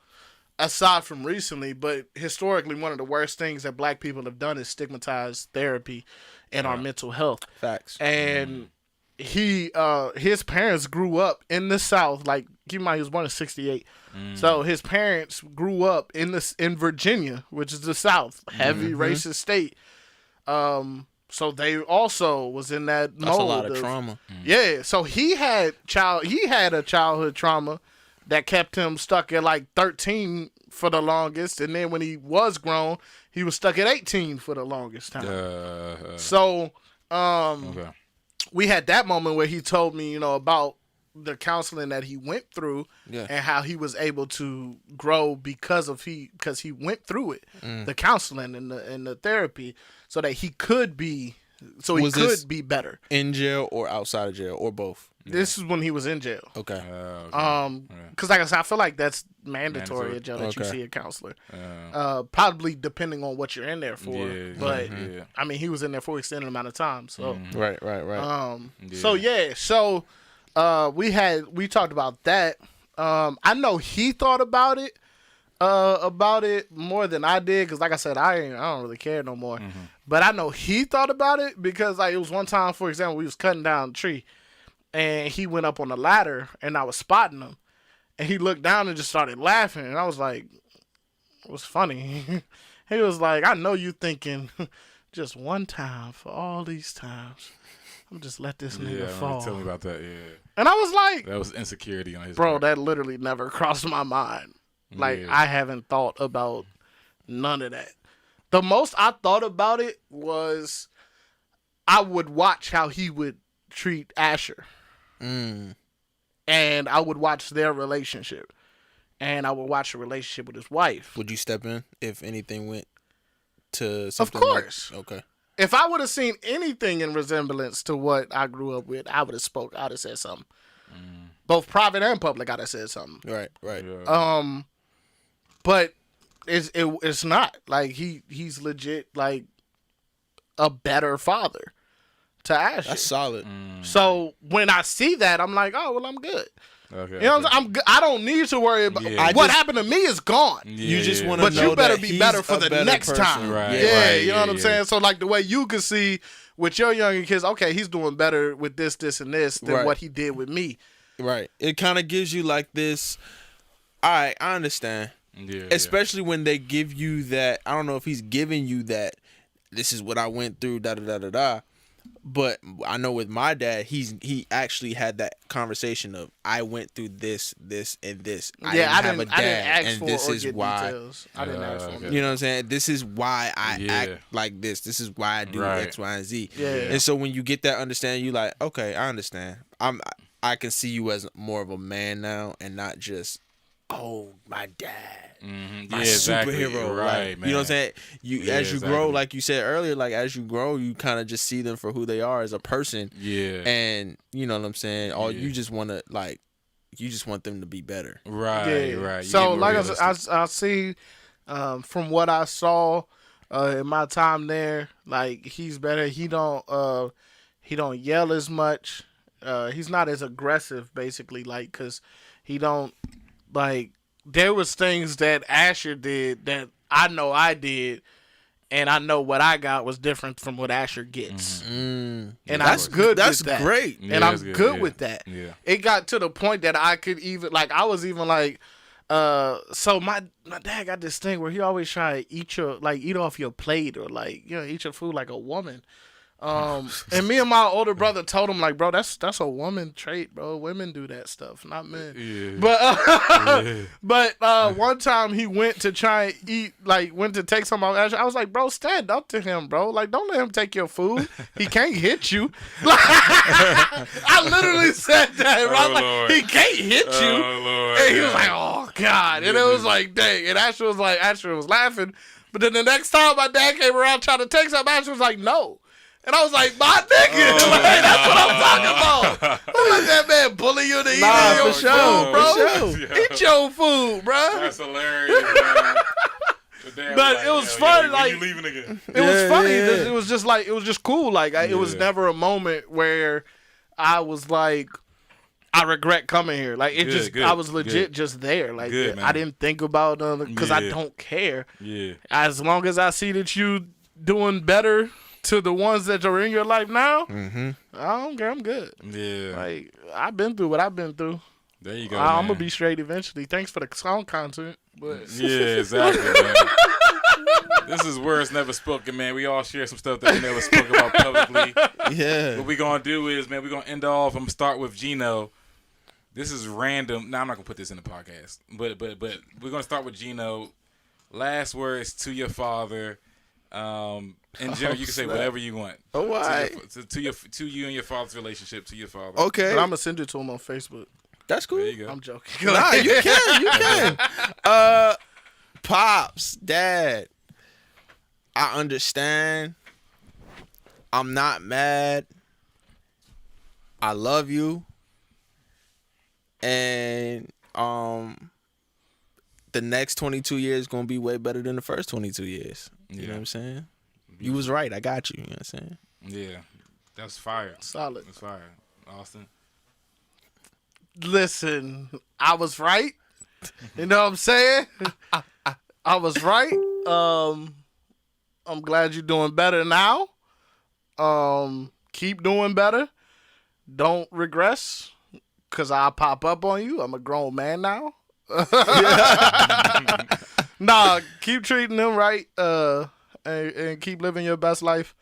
aside from recently, but historically one of the worst things that black people have done is stigmatize therapy and our mental health. Facts. And his parents grew up in the South. Like, keep in mind, he was born in '68. So his parents grew up in Virginia, which is the South, heavy racist state. So they also was in that mode. That's a lot of trauma. Yeah. So he had a childhood trauma that kept him stuck at like 13 for the longest, and then when he was grown, he was stuck at 18 for the longest time. So, okay. we had that moment where he told me, about the counseling that he went through and how he was able to grow because he went through it, the counseling and the therapy, so that he could be better. In jail or outside of jail or both? This is when he was in jail. Okay. Because like I said, I feel like that's mandatory in jail that you see a counselor. Probably depending on what you're in there for. But I mean, he was in there for an extended amount of time. So Right. So we talked about that. I know he thought about it more than I did, because like I said, I don't really care no more. But I know he thought about it because like it was one time, for example, we was cutting down a tree. And he went up on the ladder, and I was spotting him. And he looked down and just started laughing. And I was like, it was funny. He was like, I know you thinking, just one time for all these times, I'm just let this nigga fall. Tell me about that, And I was like, that was insecurity on his bro, part. that literally never crossed my mind. Like, I haven't thought about none of that. The most I thought about it was I would watch how he would treat Asher. And I would watch their relationship, and I would watch the relationship with his wife. Would you step in if anything went to something? Of course. Okay. If I would have seen anything in resemblance to what I grew up with, I would have spoke. I'd have said something. Both private and public, I'd have said something. Right. Yeah. But it's not like he's legit like a better father to Asher. That's solid. So when I see that, I'm like, oh well, I'm good. Okay. You know what I'm saying? I don't need to worry about what happened to me is gone. You just want to But know you better that be he's better for a the better next person. time. Right, Yeah, right, you know what I'm saying? So like the way you can see with your younger kids, okay, he's doing better with this, and this than what he did with me. Right. It kind of gives you like this. All right, I understand. Yeah. Especially when they give you that. I don't know if he's giving you that. This is what I went through. Da da da da da. But I know with my dad, he actually had that conversation of I went through this, and this. I didn't have a dad, and this is why. Details. I didn't ask for them. You know what I'm saying? This is why I act like this. This is why I do X, Y, and Z. Yeah. And so when you get that understanding, you like, okay, I understand. I can see you as more of a man now, and not just, oh, my dad. My superhero, right? Like, you know what I'm saying? As you grow, like you said earlier, like as you grow, you kind of just see them for who they are as a person. Yeah. And you know what I'm saying? You just want to you just want them to be better. Right. You So like I see, from what I saw in my time there, like he's better. He don't yell as much. He's not as aggressive, basically, like because he don't like. There was things that Asher did that I know I did, and I know what I got was different from what Asher gets. And That's I'm good. That's with that. great. And I'm good with that. Yeah. It got to the point that I could even like I was even like So my dad got this thing where he always try to eat off your plate or eat your food like a woman. And me and my older brother told him like, bro, that's a woman trait, bro. Women do that stuff, not men. Yeah. But one time he went to try and eat, went to take some off. I was like, bro, stand up to him, bro. Like, don't let him take your food. He can't hit you. I literally said that. Bro. I was like, he can't hit you. Oh, Lord, and he was like, oh God. And it was like, dang. And Asher was laughing. But then the next time my dad came around trying to take something, Asher was like, no. And I was like, my nigga, that's what I'm talking about. Don't let that man bully you to eat your food, bro. For sure. Eat your food, bro. That's hilarious, man. But it was funny, when you leaving again? It was funny. It was just cool. It was never a moment where I was like, I regret coming here. I was legit just there. I didn't think about because I don't care. Yeah. As long as I see that you doing better to the ones that are in your life now, I don't care. I'm good. Yeah. I've been through what I've been through. There you go. I'm gonna be straight eventually. Thanks for the song content. But yeah, exactly, man. This is words never spoken, man. We all share some stuff that we never spoke about publicly. Yeah. What we gonna do is, man, we're gonna end off. I'm gonna start with Gino. This is random. Now I'm not gonna put this in the podcast, but we're gonna start with Gino. Last words to your father. In general, you can say whatever you want. Oh, why? To you and your father's relationship, to your father. Okay. But I'm gonna send it to him on Facebook. That's cool. There you go. I'm joking. Nah, you can. Pops, Dad, I understand. I'm not mad. I love you. And the next 22 years going to be way better than the first 22 years. You know what I'm saying? You was right. I got you. You know what I'm saying? Yeah. That's fire. Solid. That's fire. Austin? Listen, I was right. You know what I'm saying? I was right. I'm glad you're doing better now. Keep doing better. Don't regress, because I'll pop up on you. I'm a grown man now. Nah, keep treating them right, and keep living your best life.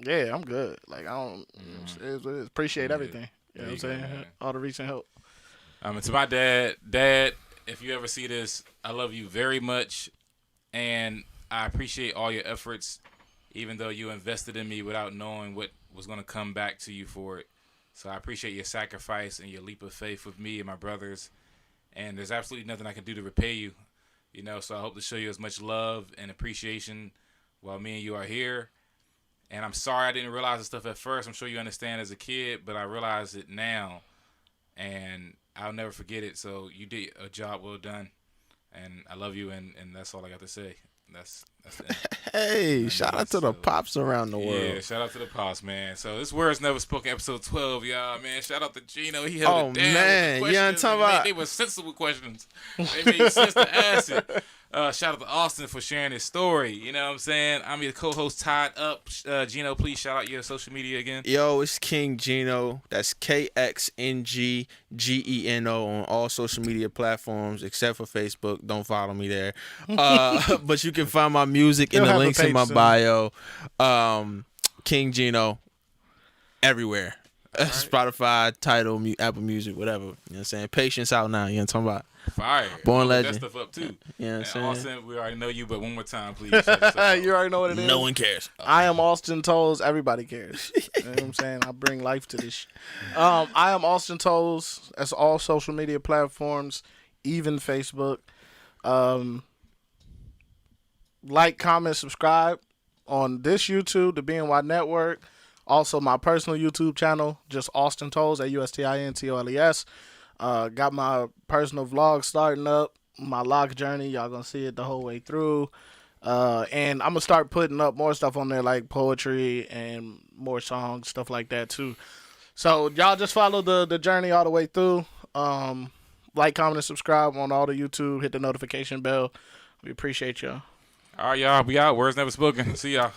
Yeah, I'm good. I don't appreciate everything. You know what I'm saying? Man. All the recent help. To my Dad, if you ever see this, I love you very much, and I appreciate all your efforts, even though you invested in me without knowing what was going to come back to you for it. So I appreciate your sacrifice and your leap of faith with me and my brothers, and there's absolutely nothing I can do to repay you, so I hope to show you as much love and appreciation while me and you are here. And I'm sorry I didn't realize the stuff at first. I'm sure you understand as a kid, but I realize it now, and I'll never forget it. So you did a job well done, and I love you, and that's all I got to say. That's it. Hey, shout out to the pops around the world. Yeah, shout out to the pops, man. So this Words Never Spoken, episode 12, y'all, man. Shout out to Gino. He held it down. Man, with you know what I'm talking about? They were sensible questions. They made sense to ask it. Shout out to Austin for sharing his story. You know what I'm saying? I'm your co-host, Tied Up. Gino, please shout out your social media again. Yo, it's King Gino. That's KXNGGENO on all social media platforms except for Facebook. Don't follow me there. But you can find my music in the links in my bio. King Gino everywhere. Right. Spotify, Tidal, Apple Music, whatever. You know what I'm saying? Patience out now. You know what I'm talking about? Fire. Born Legend. That stuff up too. You know what I'm saying? Austin, we already know you, but one more time, please. You already know what it is. No one cares. I am Austin Toles. Everybody cares. You know what I'm saying? I bring life to this. I am Austin Toles. That's all social media platforms, even Facebook. Like, comment, subscribe on this YouTube, the BNY Network. Also, my personal YouTube channel, just Austin Toles, AUSTINTOLES. Got my personal vlog starting up, my lock journey. Y'all gonna see it the whole way through. And I'm gonna start putting up more stuff on there, like poetry and more songs, stuff like that too. So y'all just follow the journey all the way through. Like, comment, and subscribe on all the YouTube. Hit the notification bell. We appreciate y'all. All right, y'all. We out. Words Never Spoken. See y'all.